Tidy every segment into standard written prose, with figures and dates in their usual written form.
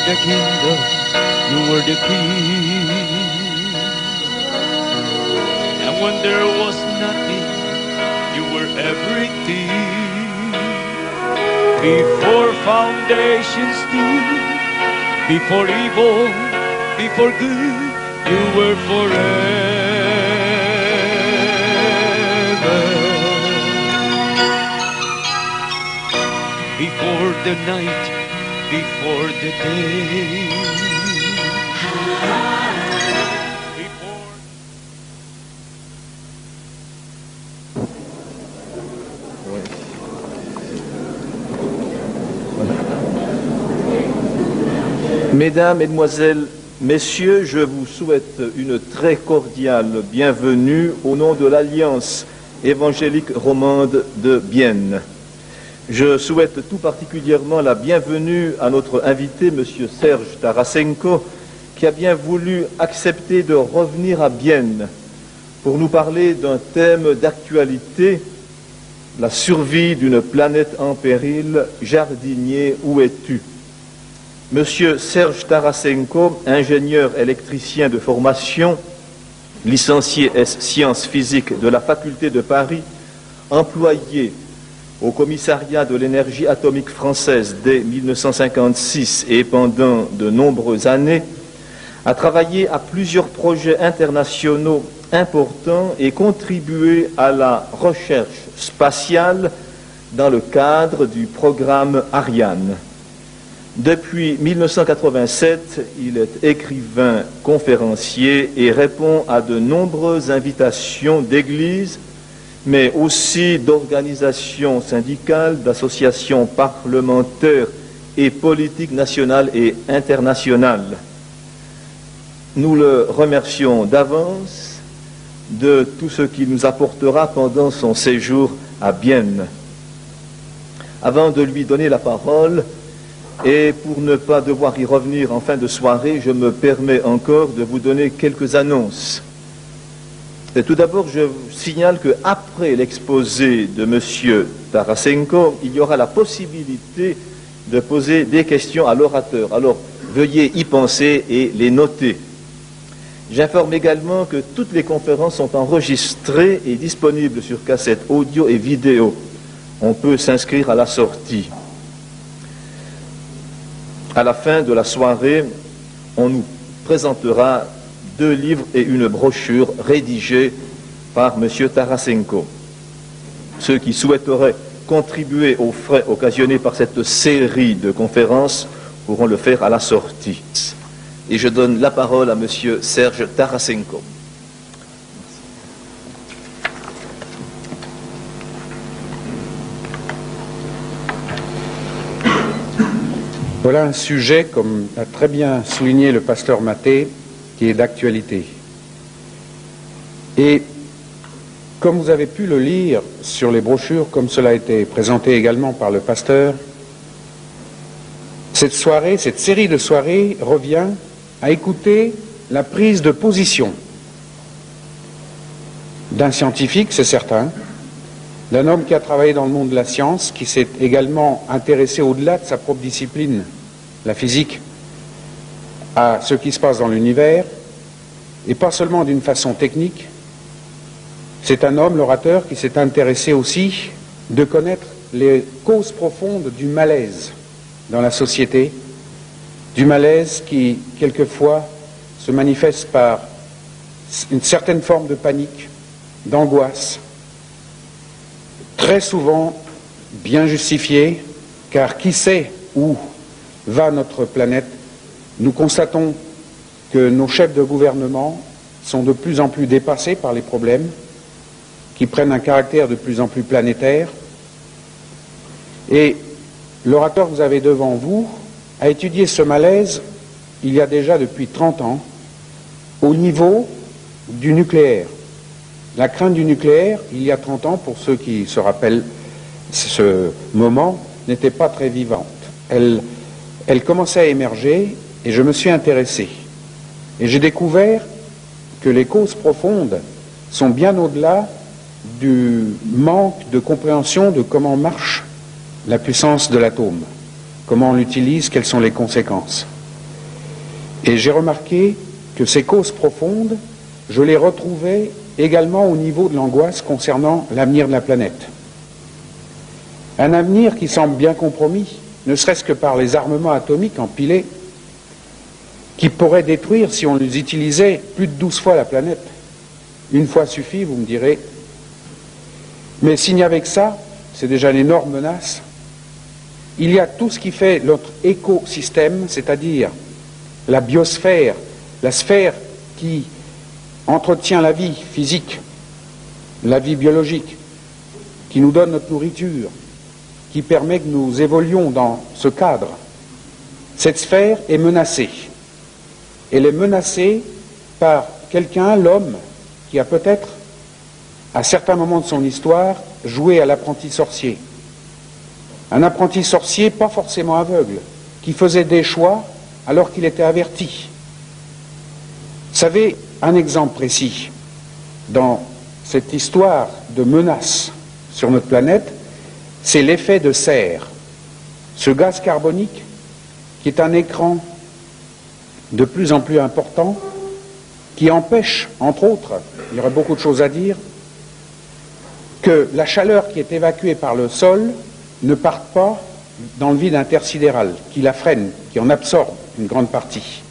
the kingdom, you were the king. And when there was nothing, you were everything. Before foundations stood, before evil, before good, you were forever. Before the night, before the day. Mesdames, Mesdemoiselles, Messieurs, je vous souhaite une très cordiale bienvenue au nom de l'Alliance évangélique romande de Bienne. Je souhaite tout particulièrement la bienvenue à notre invité, M. Serge Tarasenko, qui a bien voulu accepter de revenir à Bienne pour nous parler d'un thème d'actualité, la survie d'une planète en péril. Jardinier, où es-tu? Monsieur Serge Tarasenko, ingénieur électricien de formation, licencié S sciences physiques de la faculté de Paris, employé au commissariat de l'énergie atomique française dès 1956 et pendant de nombreuses années, a travaillé à plusieurs projets internationaux importants et contribué à la recherche spatiale dans le cadre du programme Ariane. Depuis 1987, il est écrivain, conférencier et répond à de nombreuses invitations d'églises, mais aussi d'organisations syndicales, d'associations parlementaires et politiques nationales et internationales. Nous le remercions d'avance de tout ce qu'il nous apportera pendant son séjour à Bienne. Avant de lui donner la parole, et pour ne pas devoir y revenir en fin de soirée, je me permets encore de vous donner quelques annonces. Et tout d'abord, je signale qu'après l'exposé de M. Tarasenko, il y aura la possibilité de poser des questions à l'orateur. Alors, veuillez y penser et les noter. J'informe également que toutes les conférences sont enregistrées et disponibles sur cassette audio et vidéo. On peut s'inscrire à la sortie. À la fin de la soirée, on nous présentera 2 livres et une brochure rédigés par M. Tarasenko. Ceux qui souhaiteraient contribuer aux frais occasionnés par cette série de conférences pourront le faire à la sortie. Et je donne la parole à M. Serge Tarasenko. Voilà un sujet, comme l'a très bien souligné le pasteur Maté, qui est d'actualité. Et comme vous avez pu le lire sur les brochures, comme cela a été présenté également par le pasteur, cette série de soirées revient à écouter la prise de position d'un scientifique, c'est certain, d'un homme qui a travaillé dans le monde de la science, qui s'est également intéressé au-delà de sa propre discipline, la physique, à ce qui se passe dans l'univers, et pas seulement d'une façon technique. C'est un homme, l'orateur, qui s'est intéressé aussi de connaître les causes profondes du malaise dans la société, du malaise qui, quelquefois, se manifeste par une certaine forme de panique, d'angoisse, très souvent bien justifiée, car qui sait où va notre planète? Nous constatons que nos chefs de gouvernement sont de plus en plus dépassés par les problèmes, qui prennent un caractère de plus en plus planétaire. Et l'orateur que vous avez devant vous a étudié ce malaise il y a déjà depuis 30 ans au niveau du nucléaire. La crainte du nucléaire, il y a 30 ans, pour ceux qui se rappellent ce moment, n'était pas très vivante. Elle commençait à émerger et je me suis intéressé. Et j'ai découvert que les causes profondes sont bien au-delà du manque de compréhension de comment marche la puissance de l'atome, comment on l'utilise, quelles sont les conséquences. Et j'ai remarqué que ces causes profondes, je les retrouvais également au niveau de l'angoisse concernant l'avenir de la planète. Un avenir qui semble bien compromis, ne serait-ce que par les armements atomiques empilés, qui pourraient détruire, si on les utilisait, plus de 12 fois la planète. Une fois suffit, vous me direz. Mais s'il n'y avait que ça, c'est déjà une énorme menace. Il y a tout ce qui fait notre écosystème, c'est-à-dire la biosphère, la sphère qui entretient la vie physique, la vie biologique, qui nous donne notre nourriture, qui permet que nous évoluions dans ce cadre. Cette sphère est menacée. Elle est menacée par quelqu'un, l'homme, qui a peut-être, à certains moments de son histoire, joué à l'apprenti sorcier. Un apprenti sorcier pas forcément aveugle, qui faisait des choix alors qu'il était averti. Vous savez, un exemple précis dans cette histoire de menace sur notre planète, c'est l'effet de serre. Ce gaz carbonique qui est un écran de plus en plus important, qui empêche, entre autres, il y aurait beaucoup de choses à dire, que la chaleur qui est évacuée par le sol ne parte pas dans le vide intersidéral, qui la freine, qui en absorbe une grande partie,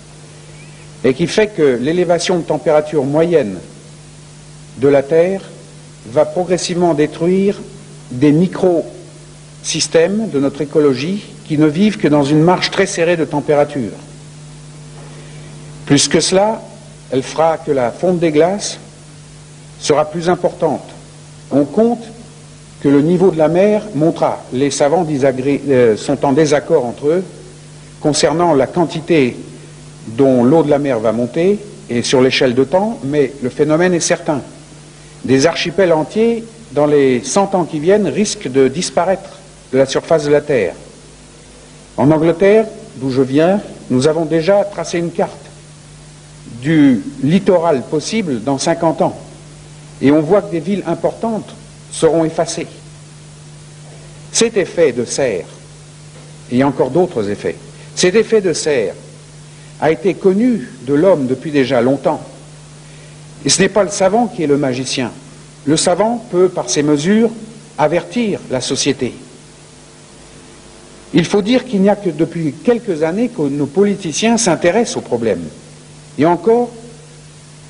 et qui fait que l'élévation de température moyenne de la Terre va progressivement détruire des micro-systèmes de notre écologie qui ne vivent que dans une marge très serrée de température. Plus que cela, elle fera que la fonte des glaces sera plus importante. On compte que le niveau de la mer montera. Les savants sont en désaccord entre eux concernant la quantité dont l'eau de la mer va monter et sur l'échelle de temps, mais le phénomène est certain. Des archipels entiers, dans les 100 ans qui viennent, risquent de disparaître de la surface de la Terre. En Angleterre, d'où je viens, nous avons déjà tracé une carte du littoral possible dans 50 ans. Et on voit que des villes importantes seront effacées. Cet effet de serre, et il y a encore d'autres effets, cet effet de serre a été connu de l'homme depuis déjà longtemps. Et ce n'est pas le savant qui est le magicien. Le savant peut, par ses mesures, avertir la société. Il faut dire qu'il n'y a que depuis quelques années que nos politiciens s'intéressent au problème. Et encore,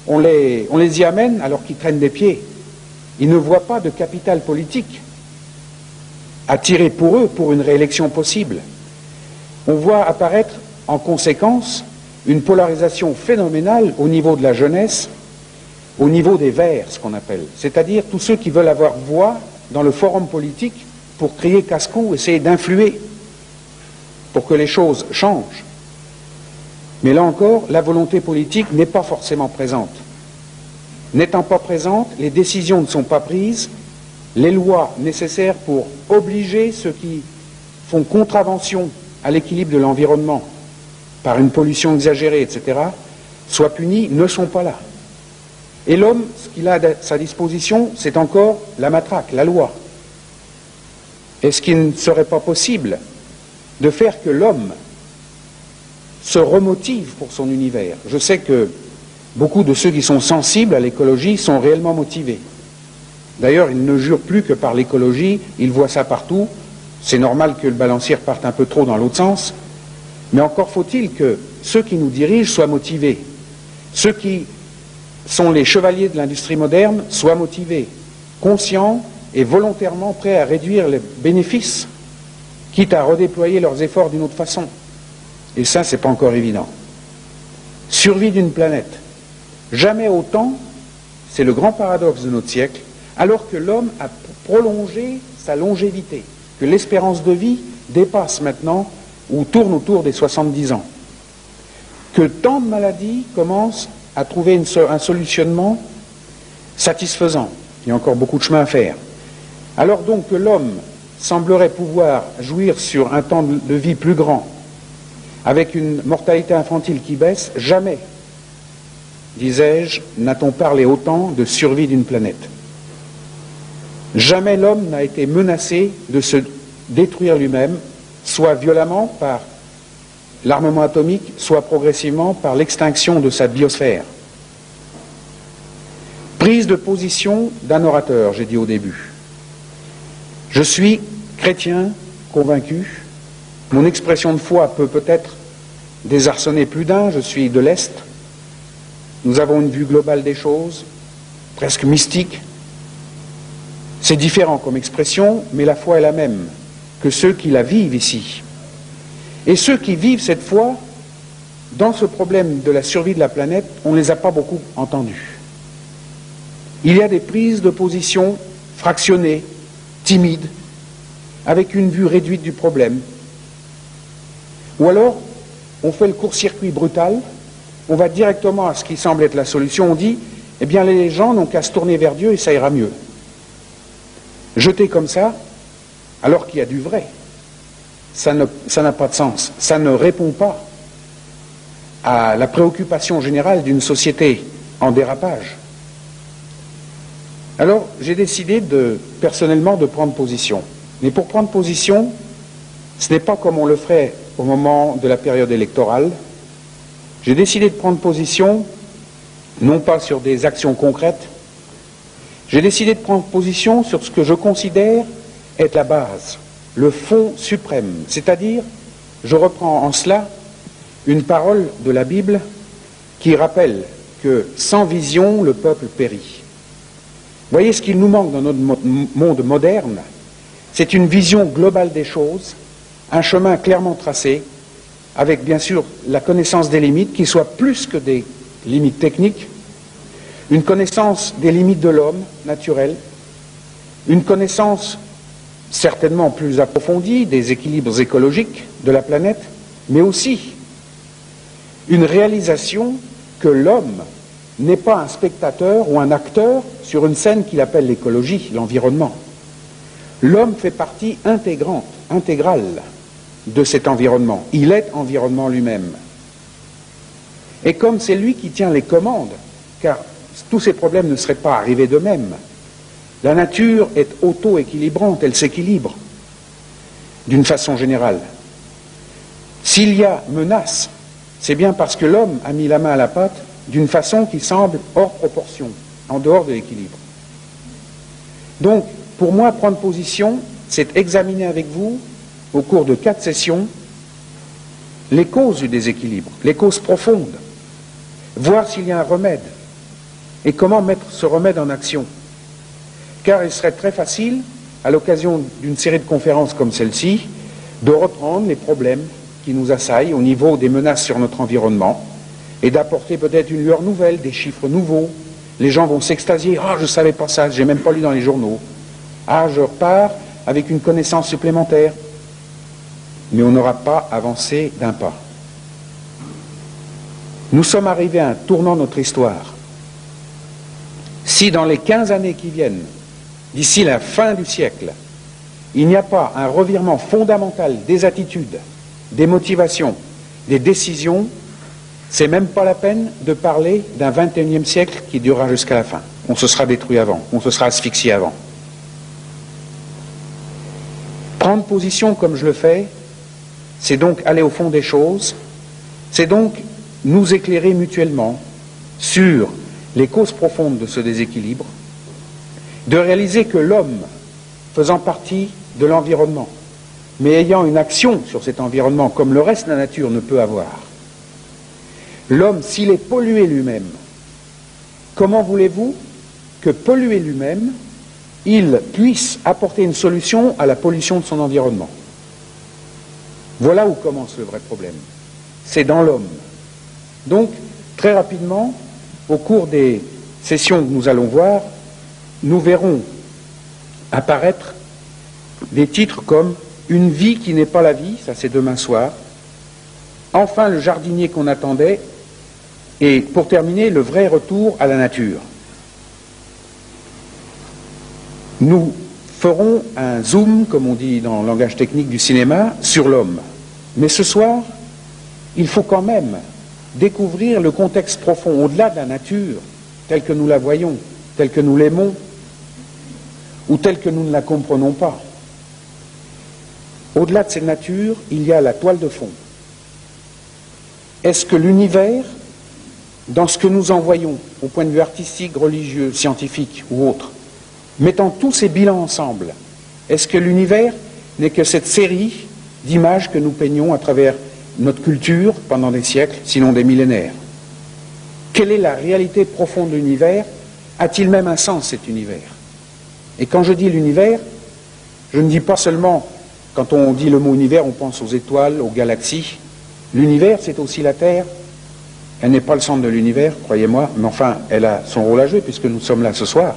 on les y amène alors qu'ils traînent des pieds. Ils ne voient pas de capital politique à tirer pour eux pour une réélection possible. On voit apparaître en conséquence une polarisation phénoménale au niveau de la jeunesse, au niveau des Verts, ce qu'on appelle, c'est-à-dire tous ceux qui veulent avoir voix dans le forum politique pour crier casse-cou, essayer d'influer pour que les choses changent. Mais là encore, la volonté politique n'est pas forcément présente. N'étant pas présente, les décisions ne sont pas prises, les lois nécessaires pour obliger ceux qui font contravention à l'équilibre de l'environnement par une pollution exagérée, etc., soient punis, ne sont pas là. Et l'homme, ce qu'il a à sa disposition, c'est encore la matraque, la loi. Est-ce qu'il ne serait pas possible de faire que l'homme se remotive pour son univers? Je sais que beaucoup de ceux qui sont sensibles à l'écologie sont réellement motivés. D'ailleurs, ils ne jurent plus que par l'écologie, ils voient ça partout. C'est normal que le balancier parte un peu trop dans l'autre sens, mais encore faut-il que ceux qui nous dirigent soient motivés. Ceux qui sont les chevaliers de l'industrie moderne soient motivés, conscients et volontairement prêts à réduire les bénéfices, quitte à redéployer leurs efforts d'une autre façon. Et ça, c'est pas encore évident. Survie d'une planète. Jamais autant, c'est le grand paradoxe de notre siècle, alors que l'homme a prolongé sa longévité, que l'espérance de vie dépasse maintenant ou tourne autour des 70 ans, que tant de maladies commencent à trouver un solutionnement satisfaisant. Il y a encore beaucoup de chemin à faire. Alors donc que l'homme semblerait pouvoir jouir sur un temps de vie plus grand, avec une mortalité infantile qui baisse, jamais, disais-je, n'a-t-on parlé autant de survie d'une planète. Jamais l'homme n'a été menacé de se détruire lui-même, soit violemment par l'armement atomique soit progressivement par l'extinction de sa biosphère. Prise de position d'un orateur, j'ai dit au début. Je suis chrétien convaincu. Mon expression de foi peut peut-être désarçonner plus d'un. Je suis de l'Est. Nous avons une vue globale des choses, presque mystique. C'est différent comme expression, mais la foi est la même que ceux qui la vivent ici. Et ceux qui vivent cette foi, dans ce problème de la survie de la planète, on ne les a pas beaucoup entendus. Il y a des prises de position fractionnées, timides, avec une vue réduite du problème. Ou alors, on fait le court-circuit brutal, on va directement à ce qui semble être la solution, on dit, eh bien les gens n'ont qu'à se tourner vers Dieu et ça ira mieux. Jeter comme ça, alors qu'il y a du vrai, ça n'a pas de sens, ça ne répond pas à la préoccupation générale d'une société en dérapage. Alors, j'ai décidé personnellement de prendre position. Mais pour prendre position, ce n'est pas comme on le ferait au moment de la période électorale. J'ai décidé de prendre position, non pas sur des actions concrètes, j'ai décidé de prendre position sur ce que je considère être la base, le fond suprême. C'est-à-dire, je reprends en cela une parole de la Bible qui rappelle que sans vision, le peuple périt. Vous voyez, ce qu'il nous manque dans notre monde moderne, c'est une vision globale des choses, un chemin clairement tracé, avec bien sûr la connaissance des limites, qui soit plus que des limites techniques, une connaissance des limites de l'homme naturel, une connaissance certainement plus approfondie des équilibres écologiques de la planète, mais aussi une réalisation que l'homme n'est pas un spectateur ou un acteur sur une scène qu'il appelle l'écologie, l'environnement. L'homme fait partie intégrale de cet environnement. Il est environnement lui-même. Et comme c'est lui qui tient les commandes, car tous ces problèmes ne seraient pas arrivés d'eux-mêmes, la nature est auto-équilibrante, elle s'équilibre d'une façon générale. S'il y a menace, c'est bien parce que l'homme a mis la main à la pâte d'une façon qui semble hors proportion, en dehors de l'équilibre. Donc, pour moi, prendre position, c'est examiner avec vous, au cours de 4 sessions, les causes du déséquilibre, les causes profondes, voir s'il y a un remède, et comment mettre ce remède en action. Car il serait très facile, à l'occasion d'une série de conférences comme celle-ci, de reprendre les problèmes qui nous assaillent au niveau des menaces sur notre environnement, et d'apporter peut-être une lueur nouvelle, des chiffres nouveaux. Les gens vont s'extasier. « Ah, je ne savais pas ça, je n'ai même pas lu dans les journaux. » Ah, je repars avec une connaissance supplémentaire. Mais on n'aura pas avancé d'un pas. Nous sommes arrivés à un tournant de notre histoire. Si dans les 15 années qui viennent, d'ici la fin du siècle, il n'y a pas un revirement fondamental des attitudes, des motivations, des décisions, c'est même pas la peine de parler d'un 21e siècle qui durera jusqu'à la fin. On se sera détruit avant, on se sera asphyxié avant. Prendre position comme je le fais, c'est donc aller au fond des choses, c'est donc nous éclairer mutuellement sur les causes profondes de ce déséquilibre, de réaliser que l'homme, faisant partie de l'environnement, mais ayant une action sur cet environnement comme le reste de la nature ne peut avoir, l'homme, s'il est pollué lui-même, comment voulez-vous que pollué lui-même, il puisse apporter une solution à la pollution de son environnement? Voilà où commence le vrai problème. C'est dans l'homme. Donc, très rapidement, au cours des sessions que nous allons voir, nous verrons apparaître des titres comme « Une vie qui n'est pas la vie », ça c'est demain soir, « Enfin le jardinier qu'on attendait », et pour terminer, le vrai retour à la nature. Nous ferons un zoom, comme on dit dans le langage technique du cinéma, sur l'homme. Mais ce soir, il faut quand même découvrir le contexte profond, au-delà de la nature, telle que nous la voyons, telle que nous l'aimons, ou telle que nous ne la comprenons pas. Au-delà de cette nature, il y a la toile de fond. est-ce que l'univers, dans ce que nous en voyons, au point de vue artistique, religieux, scientifique ou autre, mettant tous ces bilans ensemble, est-ce que l'univers n'est que cette série d'images que nous peignons à travers notre culture pendant des siècles, sinon des millénaires? Quelle est la réalité profonde de l'univers? A-t-il même un sens, cet univers? Et quand je dis l'univers, je ne dis pas seulement, quand on dit le mot univers, on pense aux étoiles, aux galaxies. L'univers, c'est aussi la Terre. Elle n'est pas le centre de l'univers, croyez-moi, mais enfin, elle a son rôle à jouer puisque nous sommes là ce soir.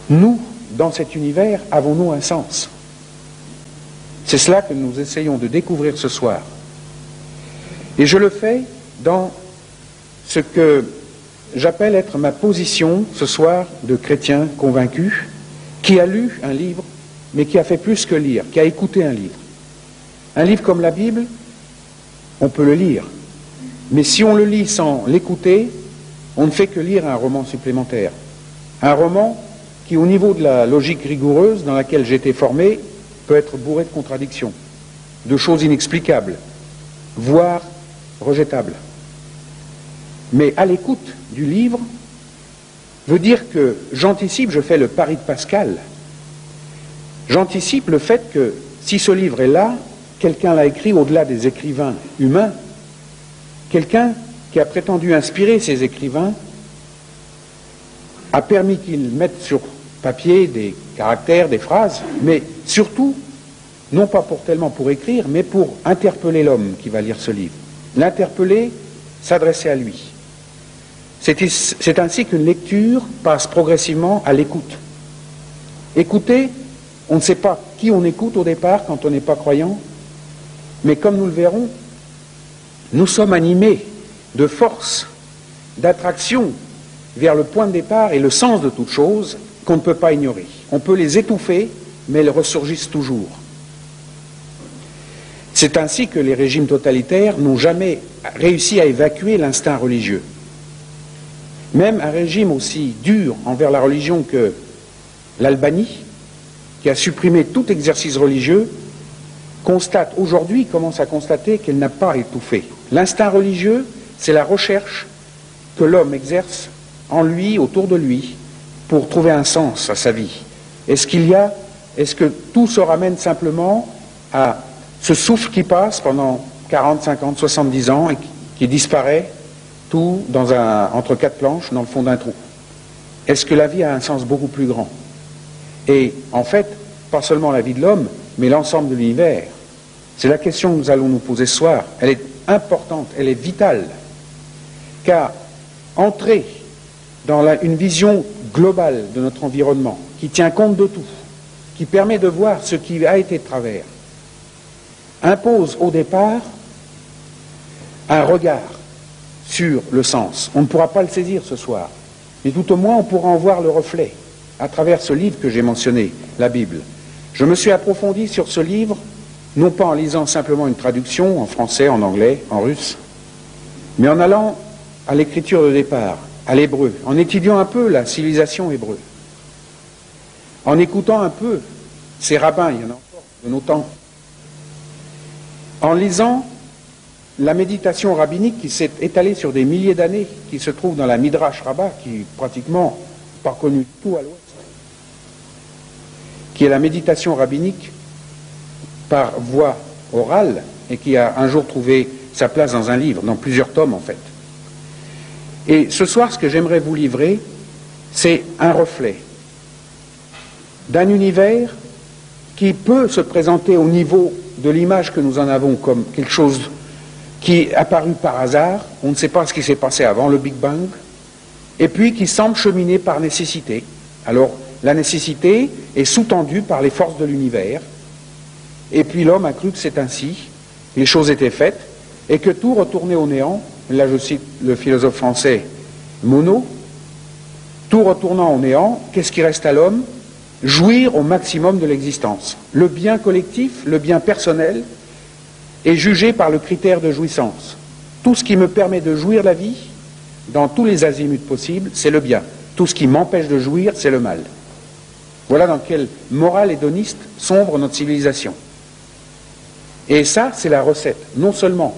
Nous, dans cet univers, avons-nous un sens? C'est cela que nous essayons de découvrir ce soir. Et je le fais dans ce que j'appelle être ma position ce soir de chrétien convaincu, qui a lu un livre, mais qui a fait plus que lire, qui a écouté un livre. Un livre comme la Bible, on peut le lire. Mais si on le lit sans l'écouter, on ne fait que lire un roman supplémentaire. Un roman qui, au niveau de la logique rigoureuse dans laquelle j'ai été formé, peut être bourré de contradictions, de choses inexplicables, voire rejetables. Mais à l'écoute du livre, veut dire que j'anticipe, je fais le pari de Pascal, j'anticipe le fait que si ce livre est là, quelqu'un l'a écrit au-delà des écrivains humains, quelqu'un qui a prétendu inspirer ces écrivains a permis qu'ils mettent sur papier des caractères, des phrases, mais surtout, non pas tellement pour écrire, mais pour interpeller l'homme qui va lire ce livre. L'interpeller, s'adresser à lui. C'est ainsi qu'une lecture passe progressivement à l'écoute. Écouter, on ne sait pas qui on écoute au départ quand on n'est pas croyant, mais comme nous le verrons, nous sommes animés de force, d'attraction vers le point de départ et le sens de toute chose qu'on ne peut pas ignorer. On peut les étouffer, mais elles ressurgissent toujours. C'est ainsi que les régimes totalitaires n'ont jamais réussi à évacuer l'instinct religieux. Même un régime aussi dur envers la religion que l'Albanie, qui a supprimé tout exercice religieux, constate aujourd'hui, commence à constater qu'elle n'a pas étouffé. L'instinct religieux, c'est la recherche que l'homme exerce en lui, autour de lui, pour trouver un sens à sa vie. Est-ce que tout se ramène simplement à ce souffle qui passe pendant 40, 50, 70 ans et qui disparaît, tout entre quatre planches, dans le fond d'un trou? Est-ce que la vie a un sens beaucoup plus grand? Et en fait, pas seulement la vie de l'homme, mais l'ensemble de l'univers. C'est la question que nous allons nous poser ce soir. Elle est importante, elle est vitale. Car entrer dans une vision globale de notre environnement, qui tient compte de tout, qui permet de voir ce qui a été de travers, impose au départ un regard sur le sens. On ne pourra pas le saisir ce soir, mais tout au moins on pourra en voir le reflet à travers ce livre que j'ai mentionné, la Bible. Je me suis approfondi sur ce livre, non pas en lisant simplement une traduction en français, en anglais, en russe, mais en allant à l'écriture de départ, à l'hébreu, en étudiant un peu la civilisation hébreu, en écoutant un peu ces rabbins, il y en a encore de nos temps, en lisant la méditation rabbinique qui s'est étalée sur des milliers d'années, qui se trouve dans la Midrash Rabbah, qui est pratiquement pas connue tout à l'ouest, qui est la méditation rabbinique par voie orale et qui a un jour trouvé sa place dans un livre, dans plusieurs tomes en fait. Et ce soir, ce que j'aimerais vous livrer, c'est un reflet d'un univers qui peut se présenter au niveau de l'image que nous en avons comme quelque chose qui est apparu par hasard, on ne sait pas ce qui s'est passé avant le Big Bang, et puis qui semble cheminer par nécessité. Alors, la nécessité est sous-tendue par les forces de l'univers, et puis l'homme a cru que c'est ainsi, les choses étaient faites, et que tout retournait au néant. Là je cite le philosophe français Monod, tout retournant au néant, qu'est-ce qui reste à l'homme? Jouir au maximum de l'existence. Le bien collectif, le bien personnel, est jugé par le critère de jouissance. Tout ce qui me permet de jouir la vie, dans tous les azimuts possibles, c'est le bien. Tout ce qui m'empêche de jouir, c'est le mal. Voilà dans quelle morale hédoniste sombre notre civilisation. Et ça, c'est la recette, non seulement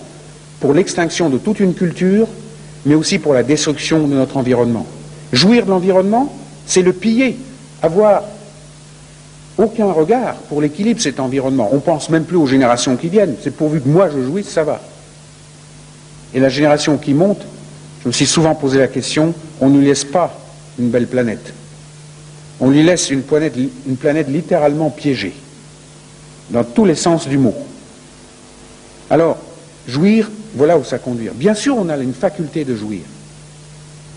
pour l'extinction de toute une culture, mais aussi pour la destruction de notre environnement. Jouir de l'environnement, c'est le piller, avoir aucun regard pour l'équilibre de cet environnement. On ne pense même plus aux générations qui viennent. C'est pourvu que moi je jouisse, ça va. Et la génération qui monte, je me suis souvent posé la question, on ne lui laisse pas une belle planète. On lui laisse une planète littéralement piégée, dans tous les sens du mot. Alors, jouir, voilà où ça conduit. Bien sûr, on a une faculté de jouir.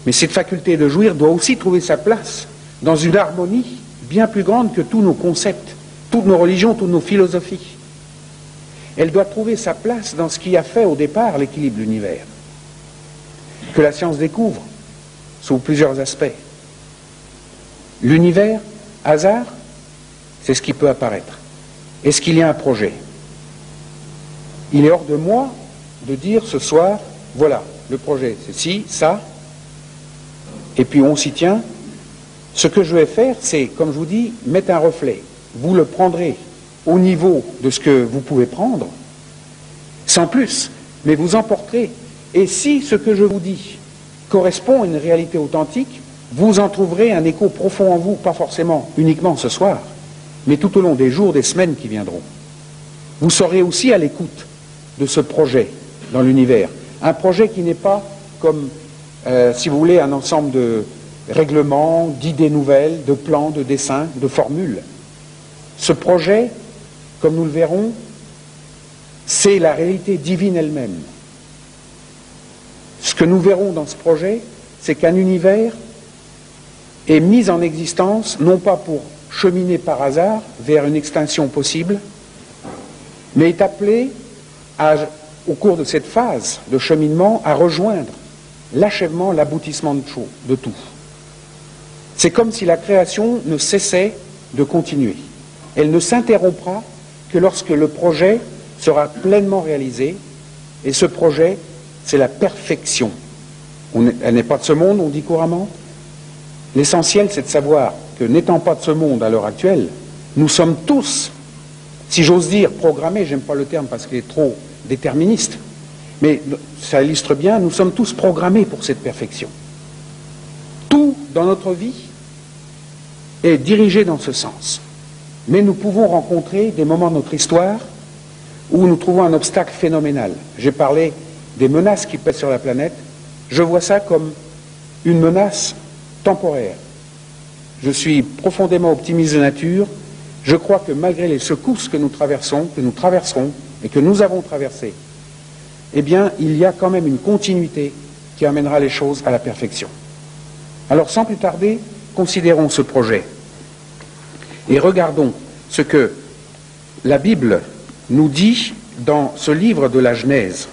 Mais cette faculté de jouir doit aussi trouver sa place dans une harmonie bien plus grande que tous nos concepts, toutes nos religions, toutes nos philosophies. Elle doit trouver sa place dans ce qui a fait au départ l'équilibre de l'univers, que la science découvre sous plusieurs aspects. L'univers, hasard, c'est ce qui peut apparaître. Est-ce qu'il y a un projet? Il est hors de moi de dire ce soir, voilà, le projet, c'est ci, ça, et puis on s'y tient. Ce que je vais faire, c'est, comme je vous dis, mettre un reflet. Vous le prendrez au niveau de ce que vous pouvez prendre, sans plus, mais vous emporterez. Et si ce que je vous dis correspond à une réalité authentique, vous en trouverez un écho profond en vous, pas forcément uniquement ce soir, mais tout au long des jours, des semaines qui viendront. Vous serez aussi à l'écoute de ce projet dans l'univers. Un projet qui n'est pas comme, si vous voulez, un ensemble de règlements, d'idées nouvelles, de plans, de dessins, de formules. Ce projet, comme nous le verrons, c'est la réalité divine elle-même. Ce que nous verrons dans ce projet, c'est qu'un univers est mis en existence, non pas pour cheminer par hasard vers une extinction possible, mais est appelé, au cours de cette phase de cheminement, à rejoindre l'achèvement, l'aboutissement de tout. C'est comme si la création ne cessait de continuer. Elle ne s'interrompra que lorsque le projet sera pleinement réalisé, et ce projet, c'est la perfection. Elle n'est pas de ce monde, on dit couramment. L'essentiel, c'est de savoir que, n'étant pas de ce monde à l'heure actuelle, nous sommes tous, si j'ose dire, programmés, j'aime pas le terme parce qu'il est trop déterministe, mais ça illustre bien, nous sommes tous programmés pour cette perfection. Tout dans notre vie est dirigé dans ce sens. Mais nous pouvons rencontrer des moments de notre histoire où nous trouvons un obstacle phénoménal. J'ai parlé des menaces qui pèsent sur la planète. Je vois ça comme une menace temporaire. Je suis profondément optimiste de nature. Je crois que malgré les secousses que nous traversons, que nous traverserons et que nous avons traversées, eh bien, il y a quand même une continuité qui amènera les choses à la perfection. Alors, sans plus tarder, considérons ce projet et regardons ce que la Bible nous dit dans ce livre de la Genèse.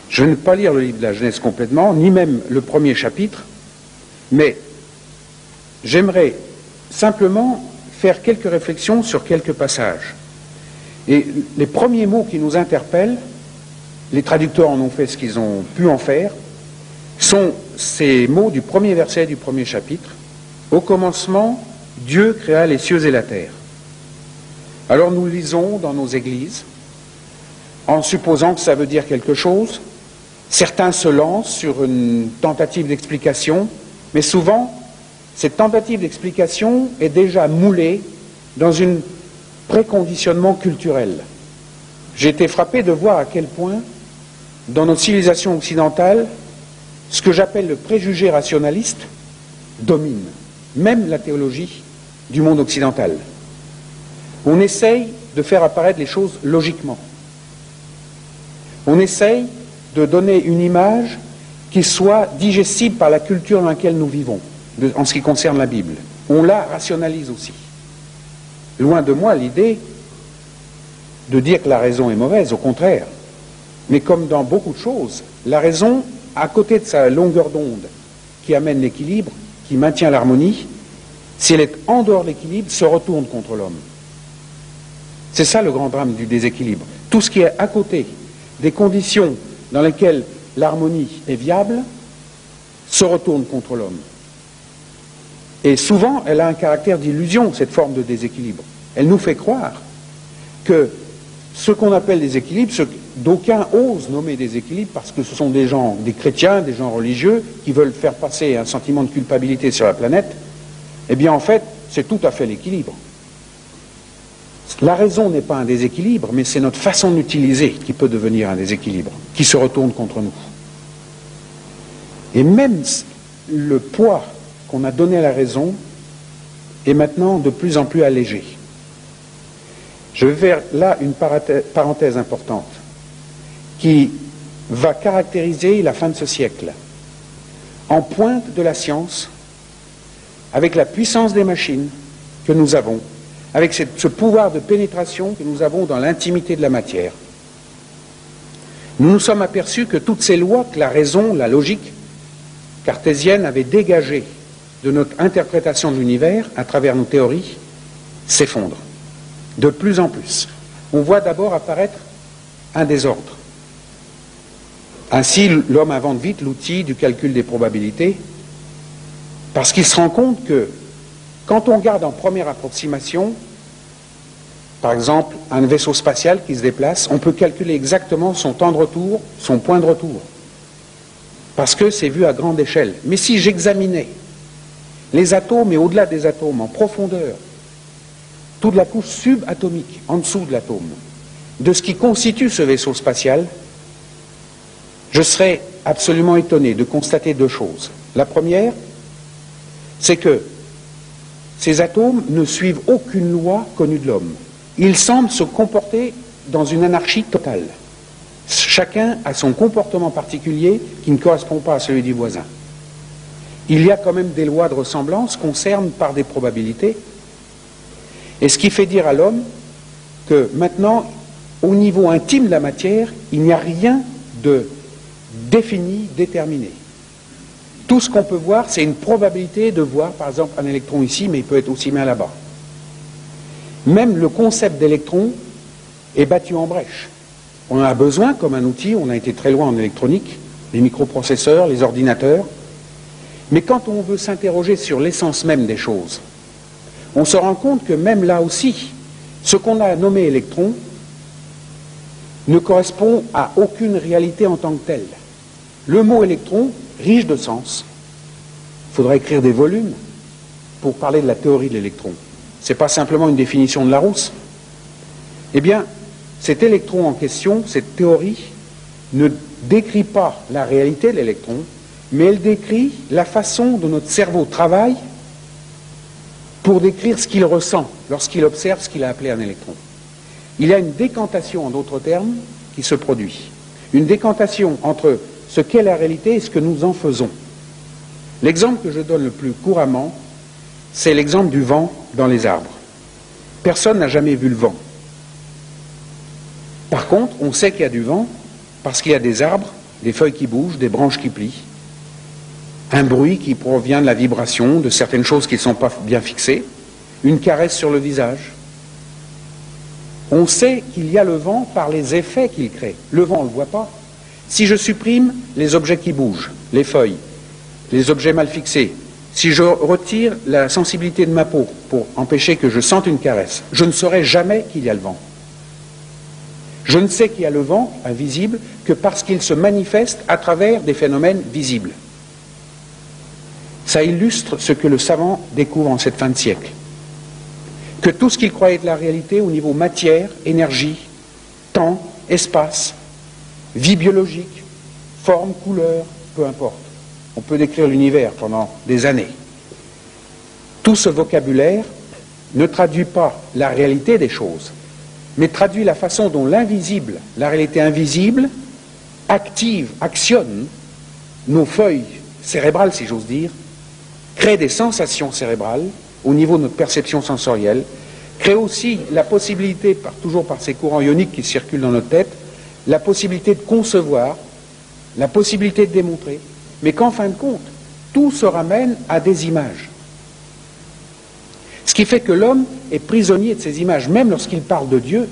Je ne vais pas lire le livre de la Genèse complètement, ni même le premier chapitre, mais j'aimerais simplement faire quelques réflexions sur quelques passages. Et les premiers mots qui nous interpellent, les traducteurs en ont fait ce qu'ils ont pu en faire, sont ces mots du premier verset du premier chapitre. Au commencement, Dieu créa les cieux et la terre. Alors nous lisons dans nos églises, en supposant que ça veut dire quelque chose. Certains se lancent sur une tentative d'explication, mais souvent, cette tentative d'explication est déjà moulée dans un préconditionnement culturel. J'ai été frappé de voir à quel point, dans notre civilisation occidentale, ce que j'appelle le préjugé rationaliste domine, même la théologie du monde occidental. On essaye de faire apparaître les choses logiquement. On essaye de donner une image qui soit digestible par la culture dans laquelle nous vivons, en ce qui concerne la Bible. On la rationalise aussi. Loin de moi l'idée de dire que la raison est mauvaise, au contraire. Mais comme dans beaucoup de choses, la raison, à côté de sa longueur d'onde qui amène l'équilibre, qui maintient l'harmonie, si elle est en dehors de l'équilibre, se retourne contre l'homme. C'est ça le grand drame du déséquilibre. Tout ce qui est à côté des conditions dans lesquelles l'harmonie est viable se retourne contre l'homme. Et souvent, elle a un caractère d'illusion, cette forme de déséquilibre. Elle nous fait croire que ce qu'on appelle déséquilibre, d'aucuns osent nommer déséquilibre parce que ce sont des gens, des chrétiens, des gens religieux, qui veulent faire passer un sentiment de culpabilité sur la planète, eh bien en fait, c'est tout à fait l'équilibre. La raison n'est pas un déséquilibre, mais c'est notre façon d'utiliser qui peut devenir un déséquilibre, qui se retourne contre nous. Et même le poids qu'on a donné à la raison est maintenant de plus en plus allégé. Je vais faire là une parenthèse importante qui va caractériser la fin de ce siècle. En pointe de la science, avec la puissance des machines que nous avons, avec ce pouvoir de pénétration que nous avons dans l'intimité de la matière, nous nous sommes aperçus que toutes ces lois que la raison, la logique cartésienne avait dégagées de notre interprétation de l'univers à travers nos théories s'effondrent. De plus en plus. On voit d'abord apparaître un désordre. Ainsi, l'homme invente vite l'outil du calcul des probabilités, parce qu'il se rend compte que, quand on regarde en première approximation, par exemple, un vaisseau spatial qui se déplace, on peut calculer exactement son temps de retour, son point de retour, parce que c'est vu à grande échelle. Mais si j'examinais les atomes et au-delà des atomes, en profondeur, toute la couche subatomique, en dessous de l'atome, de ce qui constitue ce vaisseau spatial, je serais absolument étonné de constater deux choses. La première, c'est que ces atomes ne suivent aucune loi connue de l'homme. Ils semblent se comporter dans une anarchie totale. Chacun a son comportement particulier qui ne correspond pas à celui du voisin. Il y a quand même des lois de ressemblance qu'on cerne par des probabilités, et ce qui fait dire à l'homme que maintenant, au niveau intime de la matière, il n'y a rien de défini, déterminé. Tout ce qu'on peut voir, c'est une probabilité de voir, par exemple, un électron ici, mais il peut être aussi bien là-bas. Même le concept d'électron est battu en brèche. On en a besoin comme un outil, on a été très loin en électronique, les microprocesseurs, les ordinateurs, mais quand on veut s'interroger sur l'essence même des choses, on se rend compte que même là aussi, ce qu'on a nommé électron ne correspond à aucune réalité en tant que telle. Le mot électron, riche de sens, il faudrait écrire des volumes pour parler de la théorie de l'électron. Ce n'est pas simplement une définition de Larousse. Eh bien, cet électron en question, cette théorie, ne décrit pas la réalité de l'électron, mais elle décrit la façon dont notre cerveau travaille pour décrire ce qu'il ressent lorsqu'il observe ce qu'il a appelé un électron. Il y a une décantation, en d'autres termes, qui se produit. Une décantation entre ce qu'est la réalité et ce que nous en faisons. L'exemple que je donne le plus couramment, c'est l'exemple du vent dans les arbres. Personne n'a jamais vu le vent. Par contre, on sait qu'il y a du vent parce qu'il y a des arbres, des feuilles qui bougent, des branches qui plient, un bruit qui provient de la vibration de certaines choses qui ne sont pas bien fixées, une caresse sur le visage. On sait qu'il y a le vent par les effets qu'il crée. Le vent, on ne le voit pas. Si je supprime les objets qui bougent, les feuilles, les objets mal fixés, si je retire la sensibilité de ma peau pour empêcher que je sente une caresse, je ne saurai jamais qu'il y a le vent. Je ne sais qu'il y a le vent, invisible, que parce qu'il se manifeste à travers des phénomènes visibles. Ça illustre ce que le savant découvre en cette fin de siècle. Que tout ce qu'il croyait être la réalité au niveau matière, énergie, temps, espace, vie biologique, forme, couleur, peu importe. On peut décrire l'univers pendant des années. Tout ce vocabulaire ne traduit pas la réalité des choses, mais traduit la façon dont l'invisible, la réalité invisible, actionne nos feuilles cérébrales, si j'ose dire, crée des sensations cérébrales au niveau de notre perception sensorielle, crée aussi la possibilité, toujours par ces courants ioniques qui circulent dans notre tête, la possibilité de concevoir, la possibilité de démontrer, mais qu'en fin de compte, tout se ramène à des images. Ce qui fait que l'homme est prisonnier de ces images, même lorsqu'il parle de Dieu.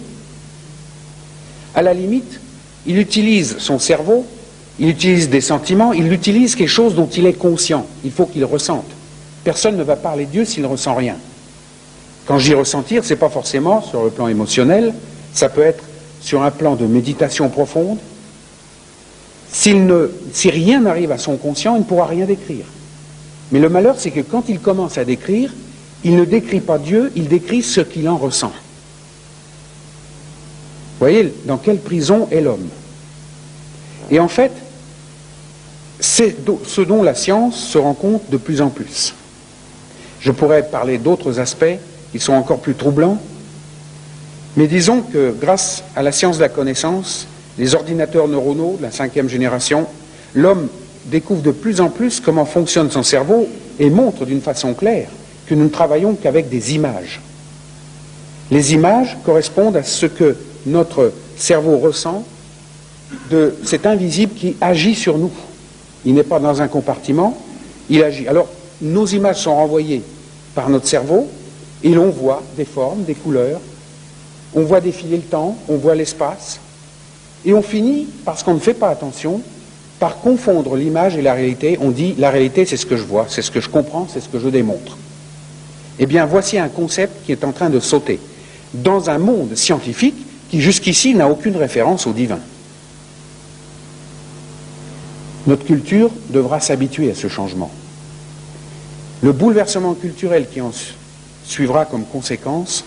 À la limite, il utilise son cerveau, il utilise des sentiments, il utilise quelque chose dont il est conscient. Il faut qu'il ressente. Personne ne va parler de Dieu s'il ne ressent rien. Quand je dis ressentir, ce n'est pas forcément sur le plan émotionnel, ça peut être sur un plan de méditation profonde, si rien n'arrive à son conscient, il ne pourra rien décrire. Mais le malheur, c'est que quand il commence à décrire, il ne décrit pas Dieu, il décrit ce qu'il en ressent. Vous voyez dans quelle prison est l'homme? Et en fait, c'est ce dont la science se rend compte de plus en plus. Je pourrais parler d'autres aspects qui sont encore plus troublants, mais disons que grâce à la science de la connaissance, les ordinateurs neuronaux de la 5e génération, l'homme découvre de plus en plus comment fonctionne son cerveau et montre d'une façon claire que nous ne travaillons qu'avec des images. Les images correspondent à ce que notre cerveau ressent de cet invisible qui agit sur nous. Il n'est pas dans un compartiment, il agit. Alors, nos images sont renvoyées par notre cerveau et l'on voit des formes, des couleurs, on voit défiler le temps, on voit l'espace, et on finit, parce qu'on ne fait pas attention, par confondre l'image et la réalité. On dit, la réalité c'est ce que je vois, c'est ce que je comprends, c'est ce que je démontre. Eh bien, voici un concept qui est en train de sauter dans un monde scientifique qui jusqu'ici n'a aucune référence au divin. Notre culture devra s'habituer à ce changement. Le bouleversement culturel qui en suivra comme conséquence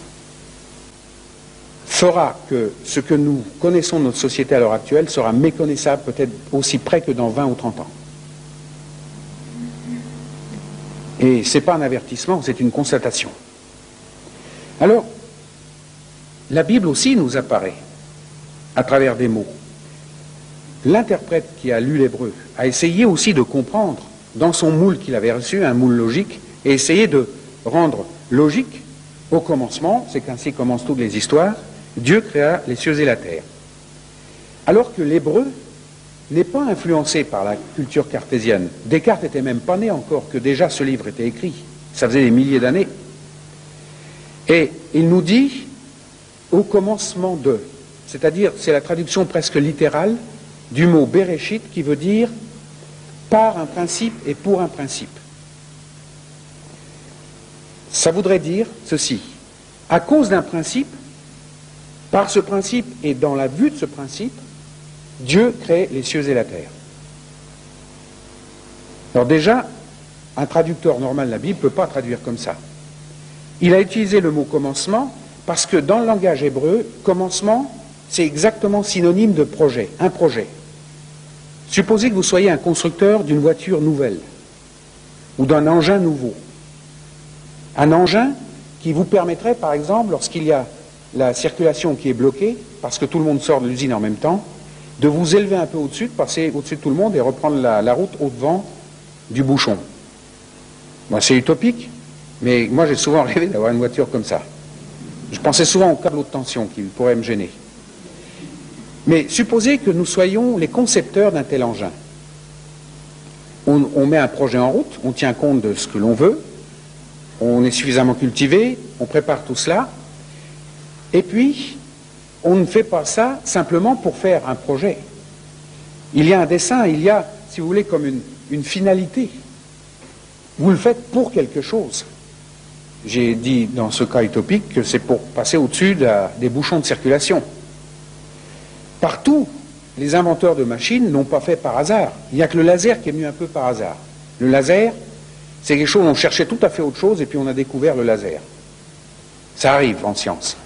fera que ce que nous connaissons de notre société à l'heure actuelle sera méconnaissable peut-être aussi près que dans 20 ou 30 ans. Et ce n'est pas un avertissement, c'est une constatation. Alors, la Bible aussi nous apparaît à travers des mots. L'interprète qui a lu l'hébreu a essayé aussi de comprendre dans son moule qu'il avait reçu, un moule logique, et essayer de rendre logique au commencement, c'est qu'ainsi commencent toutes les histoires, Dieu créa les cieux et la terre. Alors que l'hébreu n'est pas influencé par la culture cartésienne. Descartes n'était même pas né encore, que déjà ce livre était écrit. Ça faisait des milliers d'années. Et il nous dit au commencement de, c'est-à-dire c'est la traduction presque littérale du mot Bereshit qui veut dire par un principe et pour un principe. Ça voudrait dire ceci: à cause d'un principe, par ce principe et dans la vue de ce principe, Dieu crée les cieux et la terre. Alors déjà, un traducteur normal de la Bible ne peut pas traduire comme ça. Il a utilisé le mot commencement parce que dans le langage hébreu, commencement, c'est exactement synonyme de projet, un projet. Supposez que vous soyez un constructeur d'une voiture nouvelle ou d'un engin nouveau. Un engin qui vous permettrait, par exemple, lorsqu'il y a la circulation qui est bloquée, parce que tout le monde sort de l'usine en même temps, de vous élever un peu au-dessus, de passer au-dessus de tout le monde et reprendre la route au-devant du bouchon. Bon, c'est utopique, mais moi j'ai souvent rêvé d'avoir une voiture comme ça. Je pensais souvent aux câbles haute tension qui pourraient me gêner. Mais supposez que nous soyons les concepteurs d'un tel engin. On met un projet en route, on tient compte de ce que l'on veut, on est suffisamment cultivé, on prépare tout cela, et puis on ne fait pas ça simplement pour faire un projet. Il y a un dessin, il y a, si vous voulez, comme une finalité. Vous le faites pour quelque chose. J'ai dit dans ce cas utopique que c'est pour passer au-dessus des bouchons de circulation. Partout, les inventeurs de machines n'ont pas fait par hasard. Il n'y a que le laser qui est venu un peu par hasard. Le laser, c'est quelque chose, on cherchait tout à fait autre chose et puis on a découvert le laser. Ça arrive en science.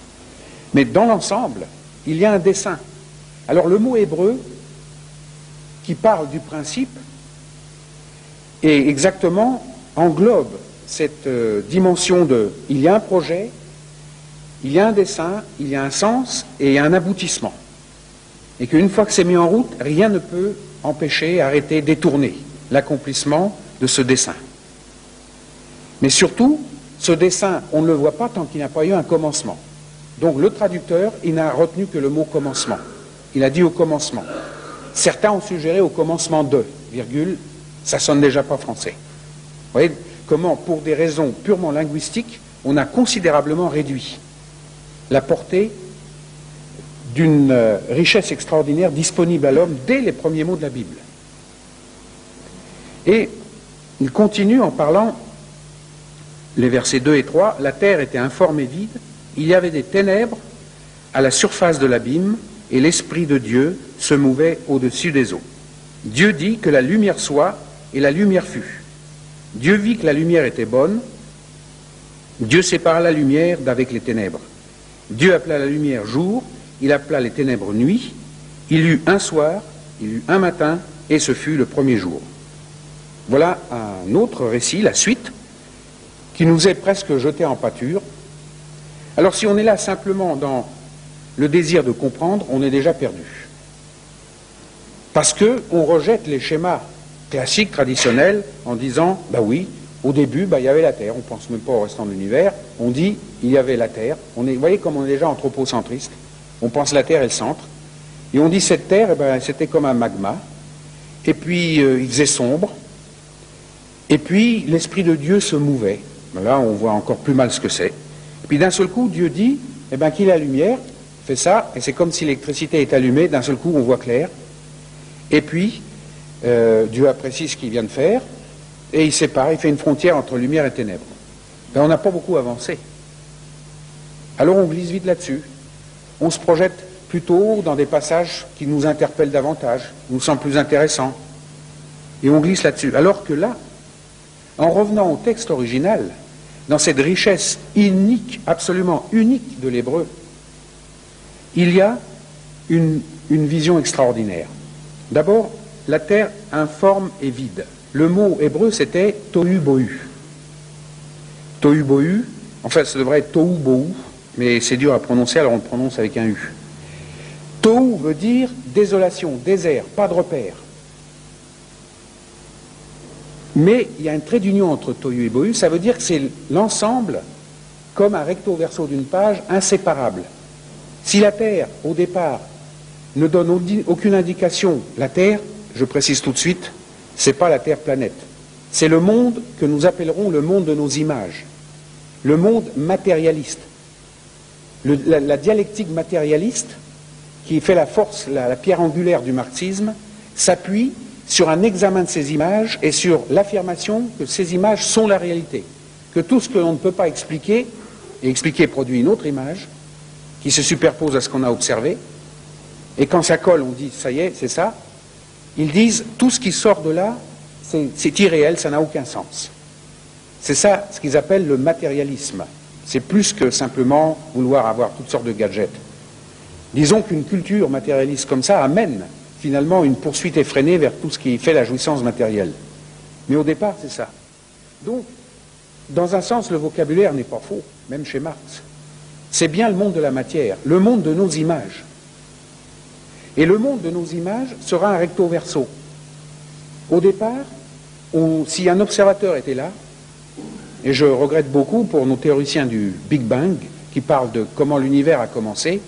Mais dans l'ensemble, il y a un dessin. Alors le mot hébreu, qui parle du principe, et exactement englobe cette dimension de il y a un projet, il y a un dessin, il y a un sens et il y a un aboutissement. Et qu'une fois que c'est mis en route, rien ne peut empêcher, arrêter, détourner l'accomplissement de ce dessin. Mais surtout, ce dessin, on ne le voit pas tant qu'il n'y a pas eu un commencement. Donc le traducteur, il n'a retenu que le mot commencement. Il a dit au commencement. Certains ont suggéré au commencement de, virgule, ça sonne déjà pas français. Vous voyez comment, pour des raisons purement linguistiques, on a considérablement réduit la portée d'une richesse extraordinaire disponible à l'homme dès les premiers mots de la Bible. Et il continue en parlant, les versets 2 et 3, la terre était informe et vide, il y avait des ténèbres à la surface de l'abîme, et l'Esprit de Dieu se mouvait au-dessus des eaux. Dieu dit que la lumière soit, et la lumière fut. Dieu vit que la lumière était bonne. Dieu sépara la lumière d'avec les ténèbres. Dieu appela la lumière jour, il appela les ténèbres nuit. Il y eut un soir, il y eut un matin, et ce fut le premier jour. Voilà un autre récit, la suite, qui nous est presque jeté en pâture. Alors si on est là simplement dans le désir de comprendre, on est déjà perdu. Parce qu'on rejette les schémas classiques, traditionnels, en disant, bah oui, au début, bah, il y avait la Terre, on ne pense même pas au restant de l'univers, on dit, il y avait la Terre, vous voyez comme on est déjà anthropocentriste, on pense la Terre est le centre, et on dit cette Terre, eh ben, c'était comme un magma, et puis il faisait sombre, et puis l'Esprit de Dieu se mouvait. Là, on voit encore plus mal ce que c'est. Et puis d'un seul coup, Dieu dit, eh ben, qu'il y a la lumière, fait ça, et c'est comme si l'électricité est allumée, d'un seul coup, on voit clair. Et puis, Dieu apprécie ce qu'il vient de faire, et il sépare, il fait une frontière entre lumière et ténèbres. Ben, on n'a pas beaucoup avancé. Alors on glisse vite là-dessus. On se projette plutôt dans des passages qui nous interpellent davantage, nous semblent plus intéressants. Et on glisse là-dessus. Alors que là, en revenant au texte original, dans cette richesse unique, absolument unique de l'hébreu, il y a une vision extraordinaire. D'abord, la terre informe et vide. Le mot hébreu, c'était tohu bohu. Tohu bohu, enfin, ça devrait être tohu bohu, mais c'est dur à prononcer, alors on le prononce avec un U. Tohu veut dire désolation, désert, pas de repère. Mais il y a un trait d'union entre tohu et bohu, ça veut dire que c'est l'ensemble, comme un recto verso d'une page, inséparable. Si la Terre, au départ, ne donne aucune indication, la Terre, je précise tout de suite, c'est pas la Terre-planète. C'est le monde que nous appellerons le monde de nos images, le monde matérialiste. La dialectique matérialiste, qui fait la force, la pierre angulaire du marxisme, s'appuie sur un examen de ces images et sur l'affirmation que ces images sont la réalité, que tout ce que l'on ne peut pas expliquer, et expliquer produit une autre image, qui se superpose à ce qu'on a observé, et quand ça colle, on dit, ça y est, c'est ça. Ils disent, tout ce qui sort de là, c'est irréel, ça n'a aucun sens. C'est ça, ce qu'ils appellent le matérialisme. C'est plus que simplement vouloir avoir toutes sortes de gadgets. Disons qu'une culture matérialiste comme ça amène finalement une poursuite effrénée vers tout ce qui fait la jouissance matérielle. Mais au départ, c'est ça. Donc, dans un sens, le vocabulaire n'est pas faux, même chez Marx. C'est bien le monde de la matière, le monde de nos images. Et le monde de nos images sera un recto verso. Au départ, si un observateur était là, et je regrette beaucoup pour nos théoriciens du Big Bang, qui parlent de comment l'univers a commencé,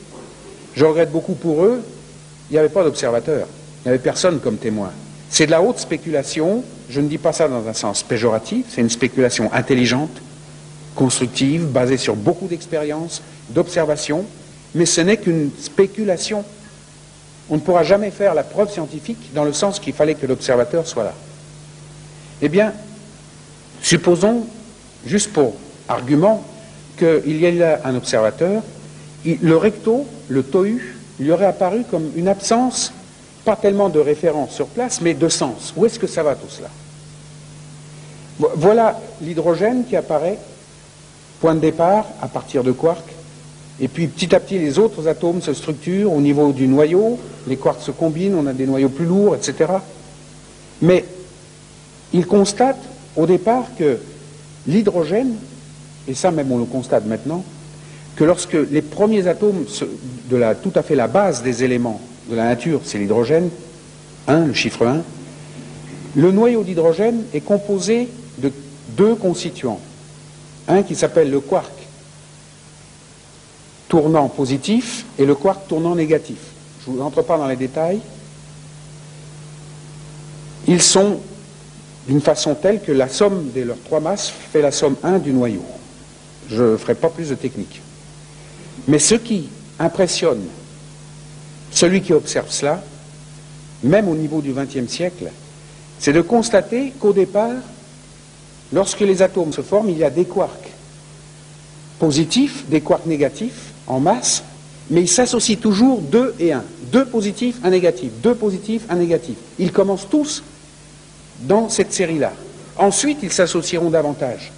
je regrette beaucoup pour eux, il n'y avait pas d'observateur, il n'y avait personne comme témoin. C'est de la haute spéculation, je ne dis pas ça dans un sens péjoratif, c'est une spéculation intelligente, constructive, basée sur beaucoup d'expériences, d'observations, mais ce n'est qu'une spéculation. On ne pourra jamais faire la preuve scientifique dans le sens qu'il fallait que l'observateur soit là. Eh bien, supposons, juste pour argument, qu'il y ait là un observateur, le recto, le tohu, lui aurait apparu comme une absence, pas tellement de référence sur place, mais de sens. Où est-ce que ça va tout cela? Voilà l'hydrogène qui apparaît, point de départ, à partir de quarks, et puis petit à petit les autres atomes se structurent au niveau du noyau, les quarks se combinent, on a des noyaux plus lourds, etc. Mais il constate au départ que l'hydrogène, et ça même on le constate maintenant, que lorsque les premiers atomes tout à fait la base des éléments de la nature, c'est l'hydrogène, 1, le chiffre 1, le noyau d'hydrogène est composé de deux constituants. Un qui s'appelle le quark tournant positif et le quark tournant négatif. Je ne vous entre pas dans les détails. Ils sont d'une façon telle que la somme de leurs trois masses fait la somme 1 du noyau. Je ne ferai pas plus de technique. Mais ce qui impressionne celui qui observe cela, même au niveau du XXe siècle, c'est de constater qu'au départ, lorsque les atomes se forment, il y a des quarks positifs, des quarks négatifs en masse, mais ils s'associent toujours 2 et 1. 2 positifs, 1 négatif, 2 positifs, 1 négatif. Ils commencent tous dans cette série-là. Ensuite, ils s'associeront davantage.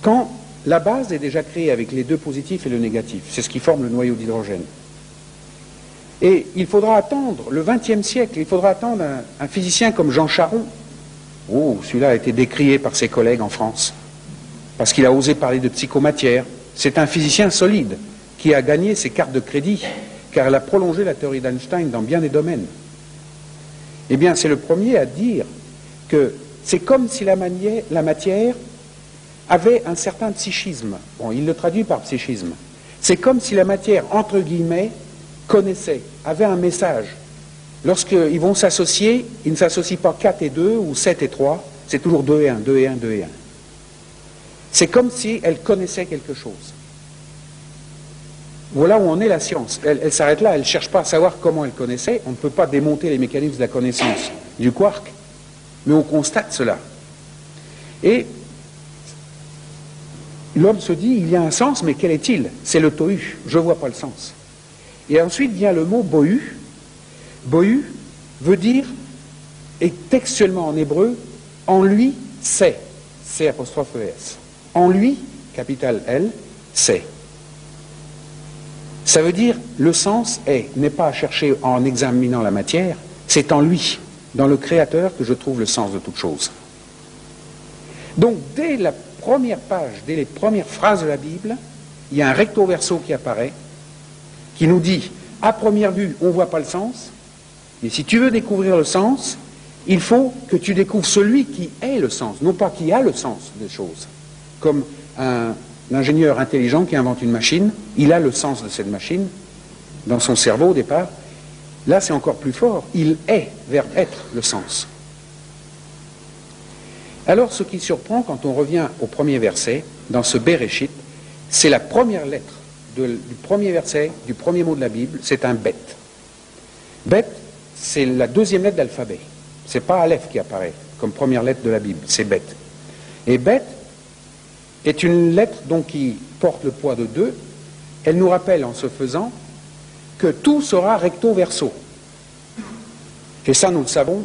Quand la base est déjà créée avec les 2 positifs et le négatif, c'est ce qui forme le noyau d'hydrogène. Et il faudra attendre le XXe siècle, il faudra attendre un physicien comme Jean Charron. Oh, celui-là a été décrié par ses collègues en France, parce qu'il a osé parler de psychomatière. C'est un physicien solide, qui a gagné ses cartes de crédit, car il a prolongé la théorie d'Einstein dans bien des domaines. Eh bien, c'est le premier à dire que c'est comme si la matière avait un certain psychisme. Bon, il le traduit par psychisme. C'est comme si la matière, entre guillemets, connaissait, avait un message. Lorsqu'ils vont s'associer, ils ne s'associent pas 4 et 2 ou 7 et 3, c'est toujours 2 et 1, 2 et 1, 2 et 1. C'est comme si elle connaissait quelque chose. Voilà où en est la science. Elle s'arrête là, elle ne cherche pas à savoir comment elle connaissait. On ne peut pas démonter les mécanismes de la connaissance du quark, mais on constate cela. Et l'homme se dit, il y a un sens, mais quel est-il? C'est le tohu, je ne vois pas le sens. Et ensuite vient le mot bohu. Bohu veut dire, et textuellement en hébreu, en lui, c'est. C''es. En lui, capital L, c'est. Ça veut dire, le sens n'est pas à chercher en examinant la matière, c'est en lui, dans le Créateur, que je trouve le sens de toute chose. Donc, dès la première page, dès les premières phrases de la Bible, il y a un recto verso qui apparaît, qui nous dit, à première vue, on ne voit pas le sens, mais si tu veux découvrir le sens, il faut que tu découvres celui qui est le sens, non pas qui a le sens des choses. Comme un ingénieur intelligent qui invente une machine, il a le sens de cette machine, dans son cerveau au départ. Là, c'est encore plus fort, il est, verbe être, le sens. Alors, ce qui surprend quand on revient au premier verset, dans ce Bereshit, c'est la première lettre du premier verset, du premier mot de la Bible, c'est un bet. Bet, c'est la deuxième lettre de l'alphabet. C'est pas Aleph qui apparaît comme première lettre de la Bible, c'est bet. Et bet est une lettre donc qui porte le poids de 2. Elle nous rappelle en ce faisant que tout sera recto verso. Et ça, nous le savons,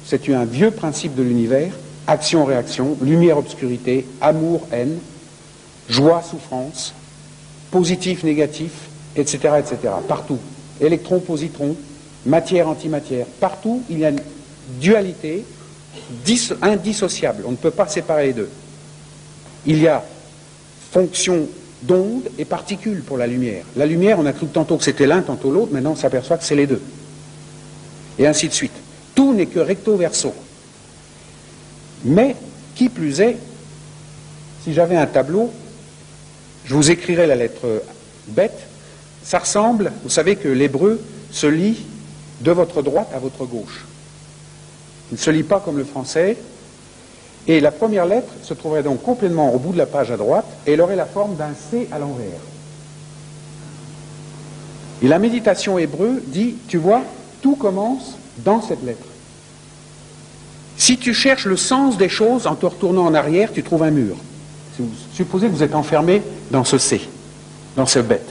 c'est un vieux principe de l'univers, action-réaction, lumière-obscurité, amour-haine, joie-souffrance, positif-négatif, etc., etc. Partout. Électron-positron, matière-antimatière. Partout, il y a une dualité indissociable. On ne peut pas séparer les deux. Il y a fonction d'onde et particule pour la lumière. La lumière, on a cru tantôt que c'était l'un, tantôt l'autre, maintenant on s'aperçoit que c'est les deux. Et ainsi de suite. Tout n'est que recto verso. Mais, qui plus est, si j'avais un tableau, je vous écrirais la lettre bet, ça ressemble, vous savez que l'hébreu se lit de votre droite à votre gauche. Il ne se lit pas comme le français, et la première lettre se trouverait donc complètement au bout de la page à droite, et elle aurait la forme d'un C à l'envers. Et la méditation hébreu dit, tu vois, tout commence dans cette lettre. Si tu cherches le sens des choses en te retournant en arrière, tu trouves un mur. Supposez que vous êtes enfermé dans ce C, dans ce bet.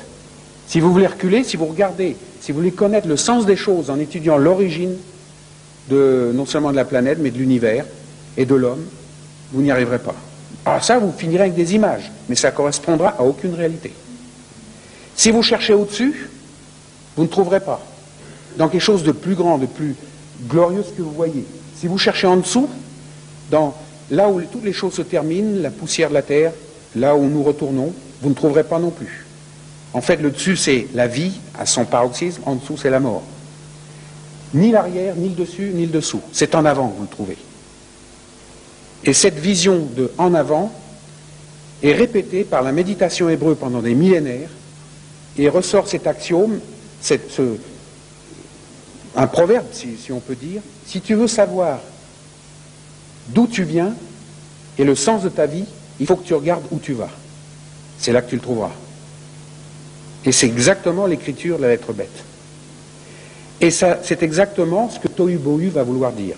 Si vous voulez reculer, si vous regardez, si vous voulez connaître le sens des choses en étudiant l'origine non seulement de la planète, mais de l'univers et de l'homme, vous n'y arriverez pas. Alors ça, vous finirez avec des images, mais ça correspondra à aucune réalité. Si vous cherchez au-dessus, vous ne trouverez pas. Dans quelque chose de plus grand, de plus glorieux que vous voyez. Si vous cherchez en dessous, là où toutes les choses se terminent, la poussière de la terre, là où nous retournons, vous ne trouverez pas non plus. En fait, le dessus, c'est la vie à son paroxysme, en dessous, c'est la mort. Ni l'arrière, ni le dessus, ni le dessous. C'est en avant que vous le trouvez. Et cette vision de en avant est répétée par la méditation hébreu pendant des millénaires, et ressort cet axiome, un proverbe, si on peut dire, si tu veux savoir d'où tu viens et le sens de ta vie, il faut que tu regardes où tu vas. C'est là que tu le trouveras. Et c'est exactement l'écriture de la lettre bête. Et ça, c'est exactement ce que Tohu Bohu va vouloir dire.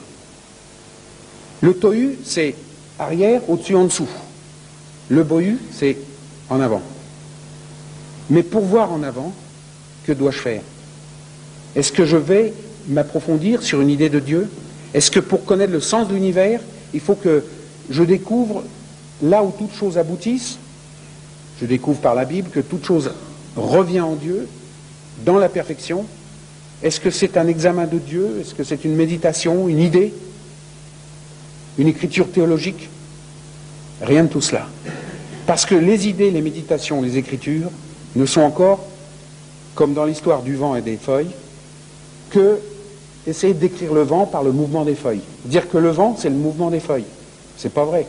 Le Tohu, c'est arrière, au-dessus, en dessous. Le Bohu, c'est en avant. Mais pour voir en avant, que dois-je faire? Est-ce que je vais m'approfondir sur une idée de Dieu? Est-ce que pour connaître le sens de l'univers, il faut que je découvre là où toute chose aboutisse? Je découvre par la Bible que toute chose revient en Dieu, dans la perfection. Est-ce que c'est un examen de Dieu? Est-ce que c'est une méditation, une idée? Une écriture théologique? Rien de tout cela. Parce que les idées, les méditations, les écritures ne sont encore, comme dans l'histoire du vent et des feuilles, que essayer de décrire le vent par le mouvement des feuilles. Dire que le vent, c'est le mouvement des feuilles. C'est pas vrai.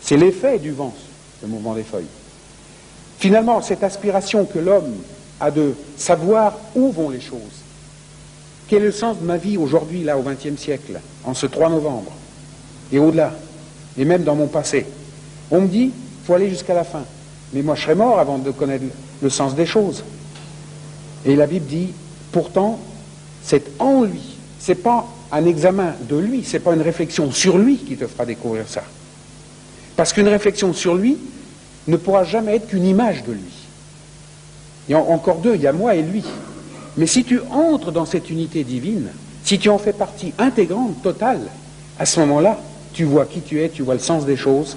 C'est l'effet du vent, le mouvement des feuilles. Finalement, cette aspiration que l'homme a de savoir où vont les choses. Quel est le sens de ma vie aujourd'hui, là, au XXe siècle, en ce 3 novembre, et au-delà, et même dans mon passé? On me dit, il faut aller jusqu'à la fin. Mais moi, je serais mort avant de connaître le sens des choses. Et la Bible dit, pourtant, c'est en lui. C'est pas un examen de lui, c'est pas une réflexion sur lui qui te fera découvrir ça. Parce qu'une réflexion sur lui ne pourra jamais être qu'une image de lui. Il y a encore deux, il y a moi et lui. Mais si tu entres dans cette unité divine, si tu en fais partie intégrante, totale, à ce moment-là, tu vois qui tu es, tu vois le sens des choses,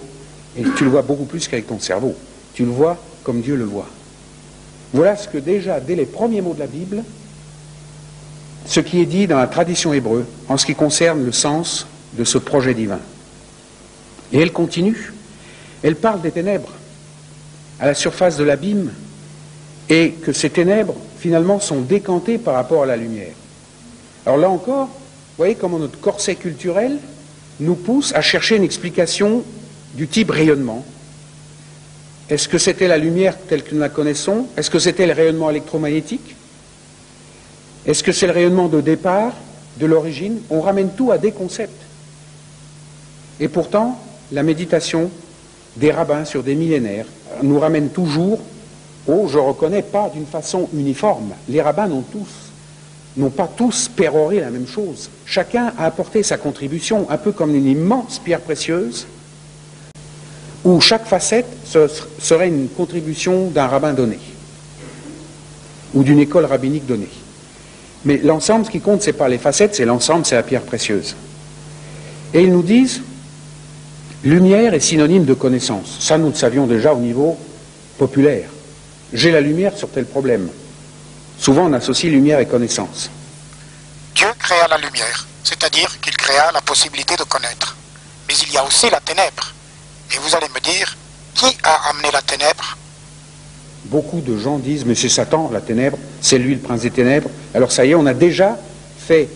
et tu le vois beaucoup plus qu'avec ton cerveau. Tu le vois comme Dieu le voit. Voilà ce que déjà, dès les premiers mots de la Bible, ce qui est dit dans la tradition hébreu en ce qui concerne le sens de ce projet divin. Et elle continue. Elle parle des ténèbres à la surface de l'abîme et que ces ténèbres, finalement, sont décantées par rapport à la lumière. Alors là encore, vous voyez comment notre corset culturel nous pousse à chercher une explication du type rayonnement. Est-ce que c'était la lumière telle que nous la connaissons? Est-ce que c'était le rayonnement électromagnétique? Est-ce que c'est le rayonnement de départ, de l'origine? On ramène tout à des concepts. Et pourtant, la méditation des rabbins sur des millénaires nous ramène toujours au « je ne reconnais pas d'une façon uniforme ». Les rabbins n'ont pas tous péroré la même chose. Chacun a apporté sa contribution, un peu comme une immense pierre précieuse, où chaque facette serait une contribution d'un rabbin donné, ou d'une école rabbinique donnée. Mais l'ensemble, ce qui compte, ce n'est pas les facettes, c'est l'ensemble, c'est la pierre précieuse. Et ils nous disent, lumière est synonyme de connaissance. Ça, nous le savions déjà au niveau populaire. J'ai la lumière sur tel problème. Souvent, on associe lumière et connaissance. Dieu créa la lumière, c'est-à-dire qu'il créa la possibilité de connaître. Mais il y a aussi la ténèbre. Et vous allez me dire, qui a amené la ténèbre? Beaucoup de gens disent, mais c'est Satan, la ténèbre, c'est lui le prince des ténèbres. Alors ça y est, on a déjà fait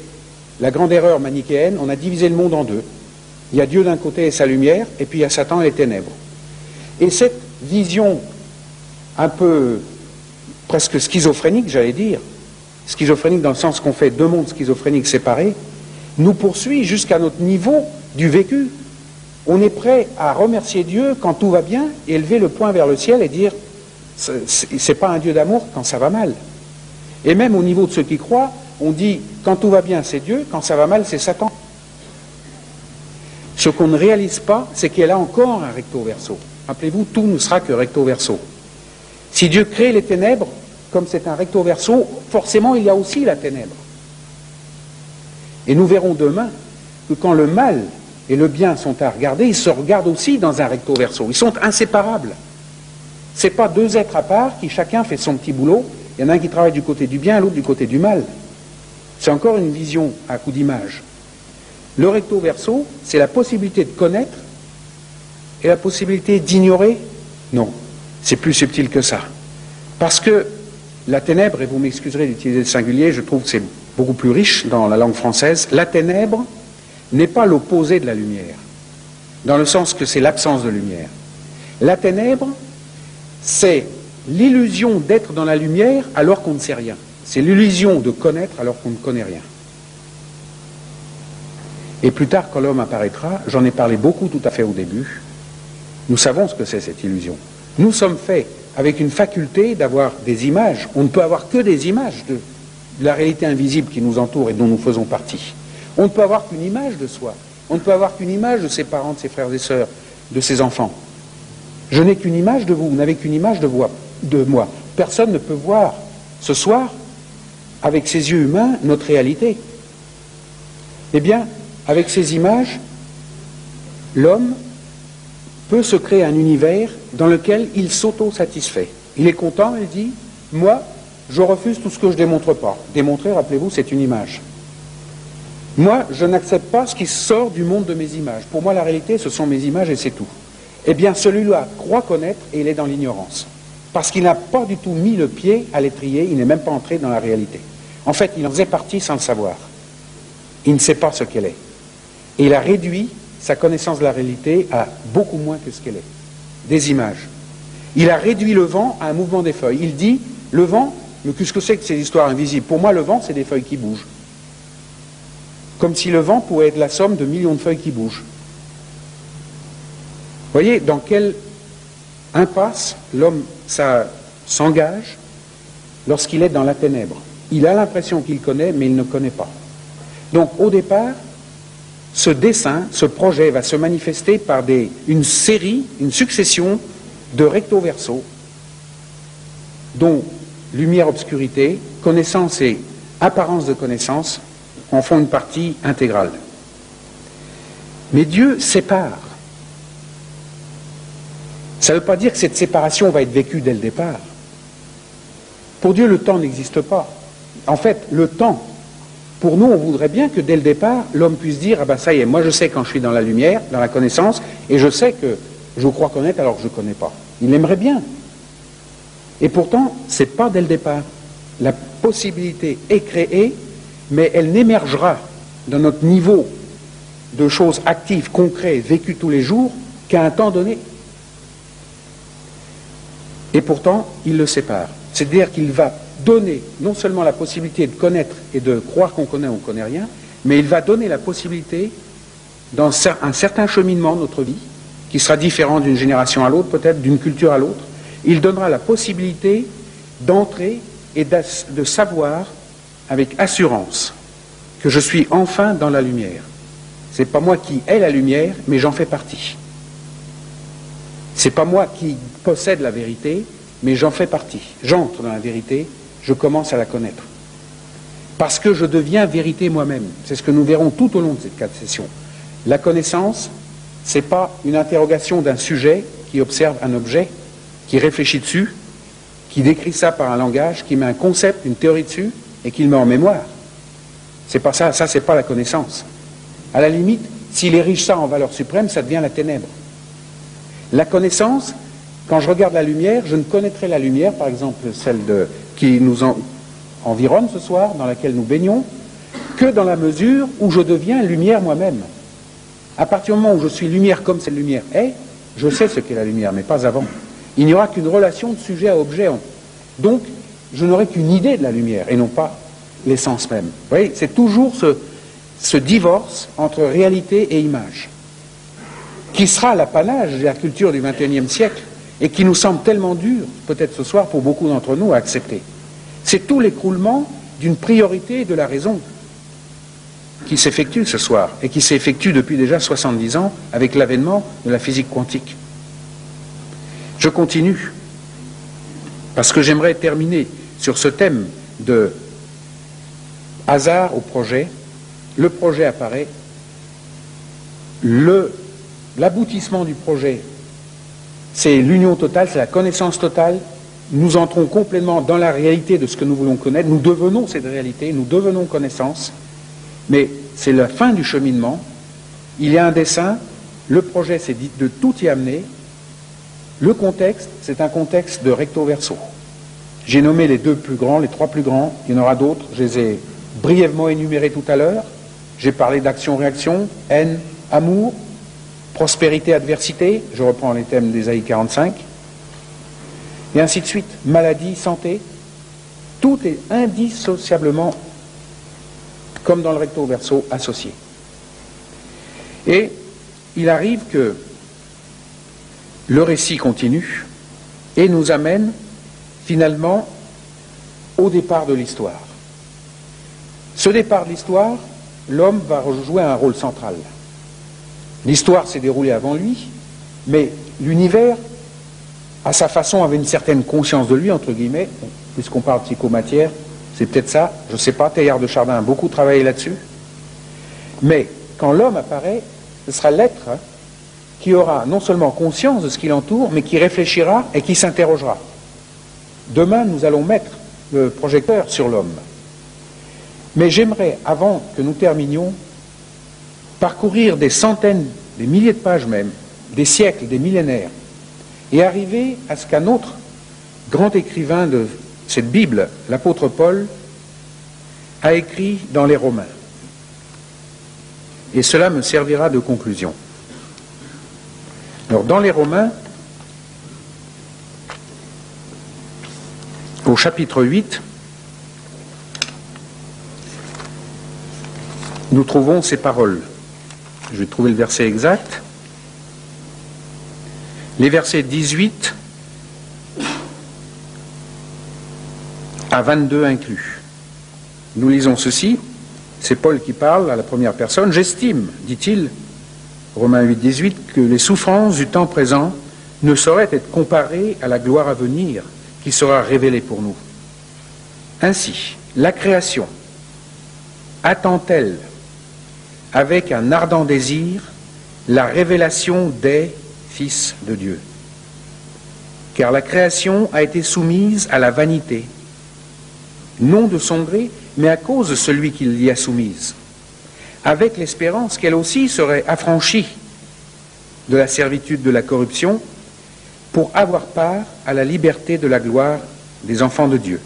la grande erreur manichéenne, on a divisé le monde en deux. Il y a Dieu d'un côté et sa lumière, et puis il y a Satan et les ténèbres. Et cette vision un peu presque schizophrénique, j'allais dire, schizophrénique dans le sens qu'on fait deux mondes schizophréniques séparés, nous poursuit jusqu'à notre niveau du vécu. On est prêt à remercier Dieu quand tout va bien et élever le poing vers le ciel et dire c'est pas un Dieu d'amour quand ça va mal. Et même au niveau de ceux qui croient, on dit quand tout va bien c'est Dieu, quand ça va mal c'est Satan. Ce qu'on ne réalise pas, c'est qu'il y a là encore un recto verso. Rappelez-vous, tout ne sera que recto verso. Si Dieu crée les ténèbres, comme c'est un recto verso, forcément il y a aussi la ténèbre. Et nous verrons demain que quand le mal et le bien sont à regarder, ils se regardent aussi dans un recto verso. Ils sont inséparables. Ce n'est pas deux êtres à part qui chacun fait son petit boulot. Il y en a un qui travaille du côté du bien, l'autre du côté du mal. C'est encore une vision à coup d'image. Le recto verso, c'est la possibilité de connaître et la possibilité d'ignorer. Non, c'est plus subtil que ça. Parce que la ténèbre, et vous m'excuserez d'utiliser le singulier, je trouve que c'est beaucoup plus riche dans la langue française, la ténèbre n'est pas l'opposé de la lumière, dans le sens que c'est l'absence de lumière. La ténèbre, c'est l'illusion d'être dans la lumière alors qu'on ne sait rien. C'est l'illusion de connaître alors qu'on ne connaît rien. Et plus tard, quand l'homme apparaîtra, j'en ai parlé beaucoup tout à fait au début, nous savons ce que c'est cette illusion. Nous sommes faits avec une faculté d'avoir des images. On ne peut avoir que des images de la réalité invisible qui nous entoure et dont nous faisons partie. On ne peut avoir qu'une image de soi. On ne peut avoir qu'une image de ses parents, de ses frères et sœurs, de ses enfants. Je n'ai qu'une image de vous, vous n'avez qu'une image de moi. Personne ne peut voir ce soir avec ses yeux humains, notre réalité. Eh bien, avec ces images, l'homme peut se créer un univers dans lequel il s'auto-satisfait. Il est content, il dit, moi, je refuse tout ce que je ne démontre pas. Démontrer, rappelez-vous, c'est une image. Moi, je n'accepte pas ce qui sort du monde de mes images. Pour moi, la réalité, ce sont mes images et c'est tout. Eh bien, celui-là croit connaître et il est dans l'ignorance. Parce qu'il n'a pas du tout mis le pied à l'étrier, il n'est même pas entré dans la réalité. En fait, il en faisait partie sans le savoir. Il ne sait pas ce qu'elle est. Et il a réduit sa connaissance de la réalité à beaucoup moins que ce qu'elle est. Des images. Il a réduit le vent à un mouvement des feuilles. Il dit, le vent, mais qu'est-ce que c'est que ces histoires invisibles? Pour moi, le vent, c'est des feuilles qui bougent. Comme si le vent pouvait être la somme de millions de feuilles qui bougent. Vous voyez dans quelle impasse l'homme s'engage lorsqu'il est dans la ténèbre. Il a l'impression qu'il connaît, mais il ne connaît pas. Donc, au départ, ce dessin, ce projet va se manifester par une série, une succession de recto-verso, dont lumière-obscurité, connaissance et apparence de connaissance en font une partie intégrale. Mais Dieu sépare. Ça ne veut pas dire que cette séparation va être vécue dès le départ. Pour Dieu, le temps n'existe pas. En fait, le temps, pour nous, on voudrait bien que dès le départ, l'homme puisse dire, ah ben ça y est, moi je sais quand je suis dans la lumière, dans la connaissance, et je sais que je crois connaître alors que je ne connais pas. Il aimerait bien. Et pourtant, ce n'est pas dès le départ. La possibilité est créée, mais elle n'émergera dans notre niveau de choses actives, concrètes, vécues tous les jours, qu'à un temps donné. Et pourtant, il le sépare. C'est-à-dire qu'il va donner non seulement la possibilité de connaître et de croire qu'on connaît ou qu'on ne connaît rien, mais il va donner la possibilité, dans un certain cheminement de notre vie, qui sera différent d'une génération à l'autre, peut-être d'une culture à l'autre, il donnera la possibilité d'entrer et de savoir avec assurance que je suis enfin dans la lumière. Ce n'est pas moi qui ai la lumière, mais j'en fais partie. Ce n'est pas moi qui possède la vérité, mais j'en fais partie. J'entre dans la vérité, je commence à la connaître. Parce que je deviens vérité moi-même. C'est ce que nous verrons tout au long de cette 4 sessions. La connaissance, ce n'est pas une interrogation d'un sujet qui observe un objet, qui réfléchit dessus, qui décrit ça par un langage, qui met un concept, une théorie dessus, et qui le met en mémoire. C'est pas ça, ça c'est pas la connaissance. À la limite, s'il érige ça en valeur suprême, ça devient la ténèbre. La connaissance, quand je regarde la lumière, je ne connaîtrai la lumière, par exemple celle qui nous environne ce soir, dans laquelle nous baignons, que dans la mesure où je deviens lumière moi-même. À partir du moment où je suis lumière comme cette lumière est, je sais ce qu'est la lumière, mais pas avant. Il n'y aura qu'une relation de sujet à objet. Donc, je n'aurai qu'une idée de la lumière, et non pas l'essence même. Vous voyez, c'est toujours ce divorce entre réalité et image, qui sera l'apanage de la culture du XXIe siècle, et qui nous semble tellement dur, peut-être ce soir, pour beaucoup d'entre nous, à accepter. C'est tout l'écroulement d'une priorité de la raison qui s'effectue ce soir, et qui s'effectue depuis déjà 70 ans avec l'avènement de la physique quantique. Je continue, parce que j'aimerais terminer sur ce thème de hasard au projet. Le projet apparaît, l'aboutissement du projet, c'est l'union totale, c'est la connaissance totale. Nous entrons complètement dans la réalité de ce que nous voulons connaître, nous devenons cette réalité, nous devenons connaissance, mais c'est la fin du cheminement. Il y a un dessin, le projet c'est de tout y amener. Le contexte, c'est un contexte de recto-verso. J'ai nommé les 2 plus grands, les 3 plus grands, il y en aura d'autres, je les ai brièvement énumérés tout à l'heure. J'ai parlé d'action-réaction, haine, amour, prospérité, adversité, je reprends les thèmes d'Ésaïe 45, et ainsi de suite, maladie, santé, tout est indissociablement, comme dans le recto-verso, associé. Et il arrive que le récit continue et nous amène finalement au départ de l'histoire. Ce départ de l'histoire, l'homme va jouer un rôle central. L'histoire s'est déroulée avant lui, mais l'univers, à sa façon, avait une certaine conscience de lui, entre guillemets, puisqu'on parle de psychomatière, C'est peut-être ça, je ne sais pas, Teilhard de Chardin a beaucoup travaillé là-dessus. Mais quand l'homme apparaît, ce sera l'être qui aura non seulement conscience de ce qui l'entoure, mais qui réfléchira et qui s'interrogera. Demain, nous allons mettre le projecteur sur l'homme. Mais j'aimerais, avant que nous terminions, parcourir des centaines, des milliers de pages même, des siècles, des millénaires, et arriver à ce qu'un autre grand écrivain de cette Bible, l'apôtre Paul, a écrit dans les Romains. Et cela me servira de conclusion. Alors, dans les Romains, au chapitre 8, nous trouvons ces paroles. Je vais trouver le verset exact. Les versets 18 à 22 inclus. Nous lisons ceci, c'est Paul qui parle à la première personne. « J'estime, dit-il, Romains 8, 18, que les souffrances du temps présent ne sauraient être comparées à la gloire à venir qui sera révélée pour nous. Ainsi, la création attend-elle avec un ardent désir la révélation des fils de Dieu. Car la création a été soumise à la vanité, non de son gré, mais à cause de celui qui l'y a soumise, avec l'espérance qu'elle aussi serait affranchie de la servitude de la corruption pour avoir part à la liberté de la gloire des enfants de Dieu.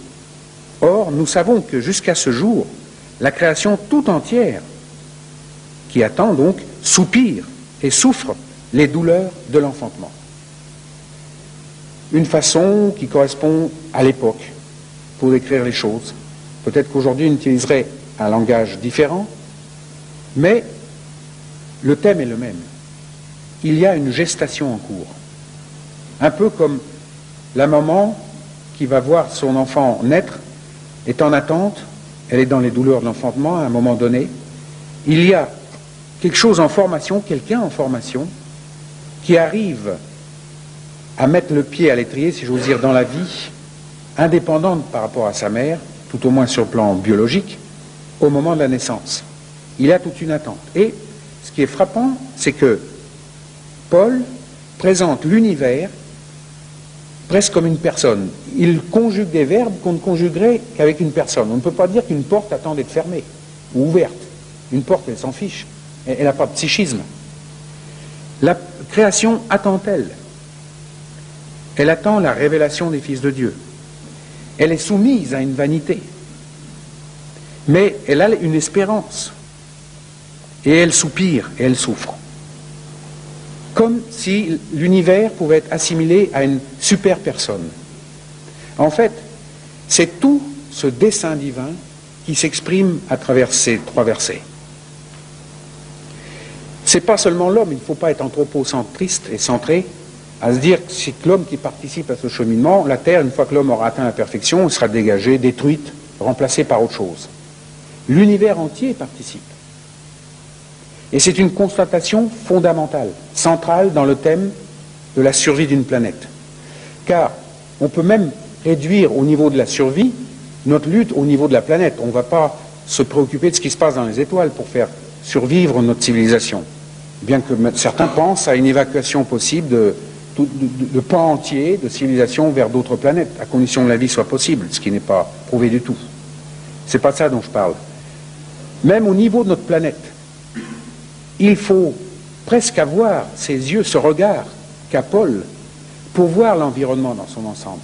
Or, nous savons que jusqu'à ce jour, la création tout entière, qui attend donc, soupire et souffre les douleurs de l'enfantement. Une façon qui correspond à l'époque pour décrire les choses. Peut-être qu'aujourd'hui on utiliserait un langage différent, mais le thème est le même. Il y a une gestation en cours. Un peu comme la maman qui va voir son enfant naître est en attente, elle est dans les douleurs de l'enfantement à un moment donné. Il y a quelque chose en formation, quelqu'un en formation, qui arrive à mettre le pied à l'étrier, si j'ose dire, dans la vie, indépendante par rapport à sa mère, tout au moins sur le plan biologique, au moment de la naissance. Il y a toute une attente. Et ce qui est frappant, c'est que Paul présente l'univers presque comme une personne. Il conjugue des verbes qu'on ne conjuguerait qu'avec une personne. On ne peut pas dire qu'une porte attend d'être fermée ou ouverte. Une porte, elle s'en fiche. Elle n'a pas de psychisme. La création attend-elle? Elle attend la révélation des fils de Dieu. Elle est soumise à une vanité. Mais elle a une espérance. Et elle soupire et elle souffre. Comme si l'univers pouvait être assimilé à une super personne. En fait, c'est tout ce dessein divin qui s'exprime à travers ces 3 versets. C'est pas seulement l'homme, il ne faut pas être anthropocentriste et centré à se dire que c'est l'homme qui participe à ce cheminement. La Terre, une fois que l'homme aura atteint la perfection, elle sera dégagée, détruite, remplacée par autre chose. L'univers entier participe. Et c'est une constatation fondamentale, centrale dans le thème de la survie d'une planète. Car on peut même réduire au niveau de la survie notre lutte au niveau de la planète. On ne va pas se préoccuper de ce qui se passe dans les étoiles pour faire survivre notre civilisation. Bien que certains pensent à une évacuation possible de pans entiers de civilisation vers d'autres planètes, à condition que la vie soit possible, ce qui n'est pas prouvé du tout. C'est pas de ça dont je parle. Même au niveau de notre planète, il faut presque avoir ces yeux, ce regard qu'a Paul, pour voir l'environnement dans son ensemble.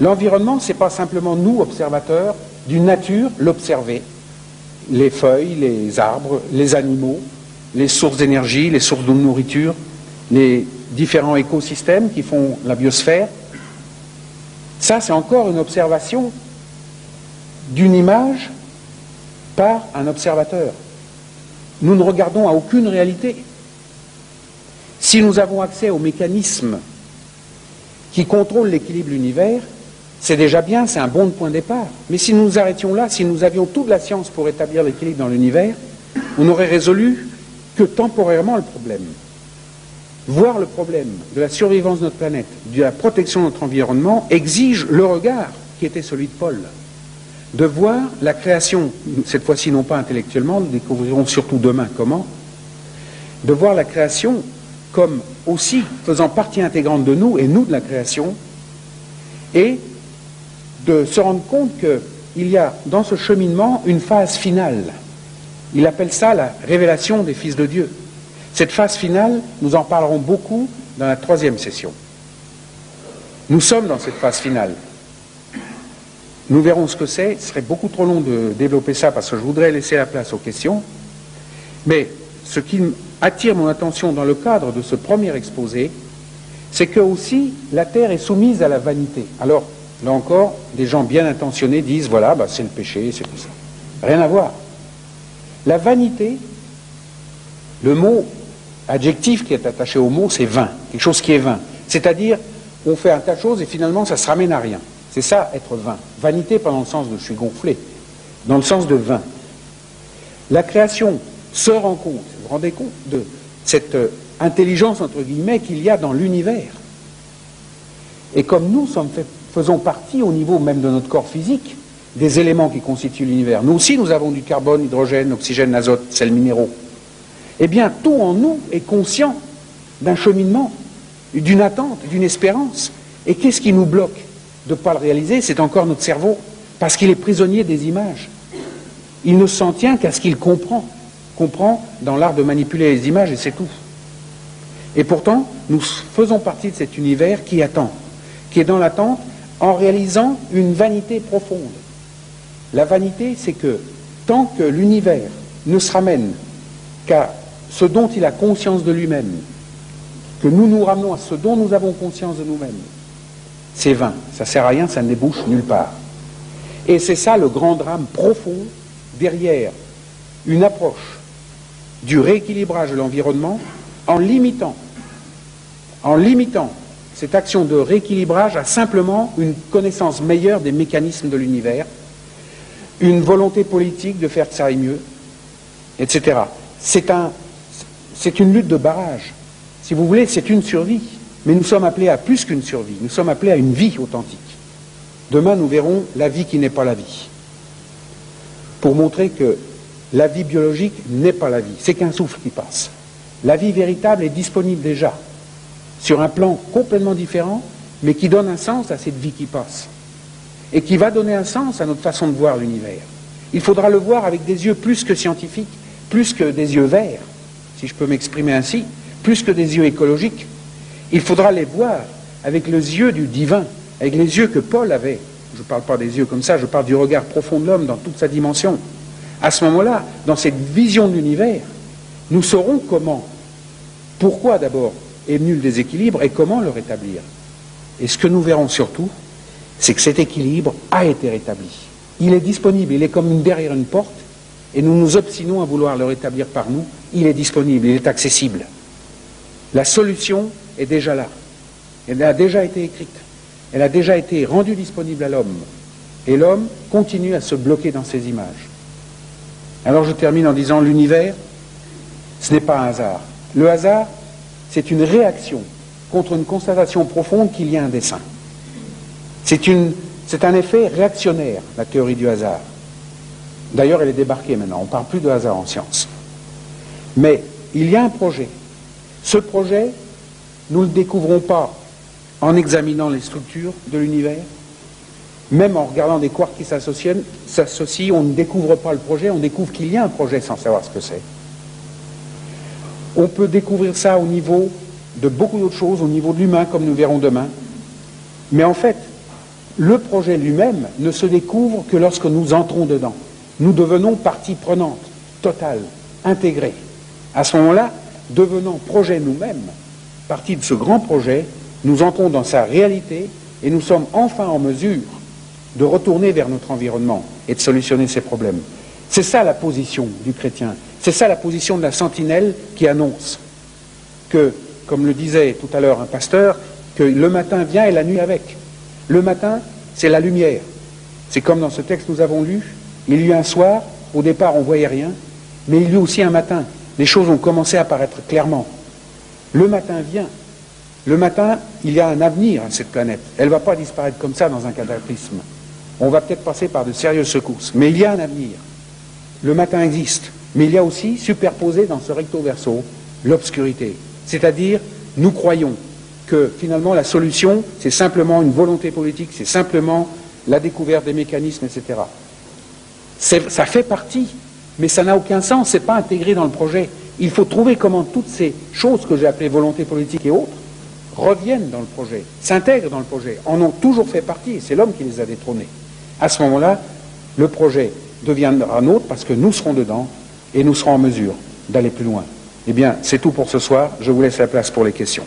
L'environnement, ce n'est pas simplement nous, observateurs, d'une nature, l'observer. Les feuilles, les arbres, les animaux, les sources d'énergie, les sources de nourriture, les différents écosystèmes qui font la biosphère. Ça, c'est encore une observation d'une image par un observateur. Nous ne regardons à aucune réalité. Si nous avons accès aux mécanismes qui contrôlent l'équilibre de l'univers, c'est déjà bien, c'est un bon point de départ. Mais si nous nous arrêtions là, si nous avions toute la science pour établir l'équilibre dans l'univers, on n'aurait résolu que temporairement le problème. Voir le problème de la survivance de notre planète, de la protection de notre environnement, exige le regard qui était celui de Paul. de voir la création, cette fois-ci non pas intellectuellement, nous découvrirons surtout demain comment, de voir la création comme aussi faisant partie intégrante de nous et nous de la création, et de se rendre compte qu'il y a dans ce cheminement une phase finale. Il appelle ça la révélation des fils de Dieu. Cette phase finale, nous en parlerons beaucoup dans la 3e session. Nous sommes dans cette phase finale. Nous verrons ce que c'est. Ce serait beaucoup trop long de développer ça parce que je voudrais laisser la place aux questions. Mais ce qui attire mon attention dans le cadre de ce premier exposé, c'est que aussi la terre est soumise à la vanité. Alors, là encore, des gens bien intentionnés disent, voilà, bah, c'est le péché, c'est tout ça. Rien à voir. La vanité, le mot adjectif qui est attaché au mot, c'est vain, quelque chose qui est vain. C'est-à-dire, on fait un tas de choses et finalement ça se ramène à rien. C'est ça, être vain. Vanité, pas dans le sens de je suis gonflé, dans le sens de vain. La création se rend compte, vous vous rendez compte de cette intelligence, entre guillemets, qu'il y a dans l'univers. Et comme nous faisons partie, au niveau même de notre corps physique, des éléments qui constituent l'univers, nous aussi nous avons du carbone, hydrogène, oxygène, azote, sels minéraux. Eh bien, tout en nous est conscient d'un cheminement, d'une attente, d'une espérance. Et qu'est-ce qui nous bloque de ne pas le réaliser? C'est encore notre cerveau, parce qu'il est prisonnier des images. Il ne s'en tient qu'à ce qu'il comprend dans l'art de manipuler les images, et c'est tout. Et pourtant, nous faisons partie de cet univers qui attend, qui est dans l'attente en réalisant une vanité profonde. La vanité, c'est que tant que l'univers ne se ramène qu'à ce dont il a conscience de lui-même, que nous nous ramenons à ce dont nous avons conscience de nous-mêmes, c'est vain, ça ne sert à rien, ça ne débouche nulle part. Et c'est ça le grand drame profond derrière une approche du rééquilibrage de l'environnement en limitant cette action de rééquilibrage à simplement une connaissance meilleure des mécanismes de l'univers, une volonté politique de faire que ça aille mieux, etc. C'est une lutte de barrage. Si vous voulez, c'est une survie. Mais nous sommes appelés à plus qu'une survie. Nous sommes appelés à une vie authentique. Demain, nous verrons la vie qui n'est pas la vie. Pour montrer que la vie biologique n'est pas la vie. C'est qu'un souffle qui passe. La vie véritable est disponible déjà, sur un plan complètement différent, mais qui donne un sens à cette vie qui passe. Et qui va donner un sens à notre façon de voir l'univers. Il faudra le voir avec des yeux plus que scientifiques, plus que des yeux verts, si je peux m'exprimer ainsi, plus que des yeux écologiques. Il faudra les voir avec les yeux du divin, avec les yeux que Paul avait. Je ne parle pas des yeux comme ça, je parle du regard profond de l'homme dans toute sa dimension. À ce moment-là, dans cette vision de l'univers, nous saurons comment, pourquoi d'abord est venu le déséquilibre et comment le rétablir. Et ce que nous verrons surtout, c'est que cet équilibre a été rétabli. Il est disponible, il est comme derrière une porte, et nous nous obstinons à vouloir le rétablir par nous. Il est disponible, il est accessible. La solution est déjà là. Elle a déjà été écrite. Elle a déjà été rendue disponible à l'homme. Et l'homme continue à se bloquer dans ses images. Alors je termine en disant l'univers, ce n'est pas un hasard. Le hasard, c'est une réaction contre une constatation profonde qu'il y a un dessein. C'est un effet réactionnaire, la théorie du hasard. D'ailleurs, elle est débarquée maintenant. On ne parle plus de hasard en science. Mais il y a un projet. Ce projet, nous ne le découvrons pas en examinant les structures de l'univers. Même en regardant des quarks qui s'associent, on ne découvre pas le projet, on découvre qu'il y a un projet sans savoir ce que c'est. On peut découvrir ça au niveau de beaucoup d'autres choses, au niveau de l'humain, comme nous verrons demain. Mais en fait, le projet lui-même ne se découvre que lorsque nous entrons dedans. Nous devenons partie prenante, totale, intégrée. À ce moment-là, devenant projet nous-mêmes, partie de ce grand projet, nous entrons dans sa réalité et nous sommes enfin en mesure de retourner vers notre environnement et de solutionner ses problèmes. C'est ça la position du chrétien. C'est ça la position de la sentinelle qui annonce que, comme le disait tout à l'heure un pasteur, que le matin vient et la nuit avec. Le matin, c'est la lumière. C'est comme dans ce texte que nous avons lu, il y eut un soir, au départ on ne voyait rien, mais il y eut aussi un matin. Les choses ont commencé à apparaître clairement. Le matin vient. Le matin, il y a un avenir à cette planète. Elle ne va pas disparaître comme ça dans un cataclysme. on va peut-être passer par de sérieuses secousses. Mais il y a un avenir. Le matin existe. Mais il y a aussi, superposé dans ce recto verso, l'obscurité. C'est-à-dire, nous croyons que finalement la solution, c'est simplement une volonté politique, c'est simplement la découverte des mécanismes, etc. Ça fait partie, mais ça n'a aucun sens, c'est pas intégré dans le projet. Il faut trouver comment toutes ces choses que j'ai appelées volonté politique et autres reviennent dans le projet, s'intègrent dans le projet, en ont toujours fait partie, et c'est l'homme qui les a détrônés. À ce moment-là, le projet deviendra nôtre parce que nous serons dedans et nous serons en mesure d'aller plus loin. Eh bien, c'est tout pour ce soir. Je vous laisse la place pour les questions.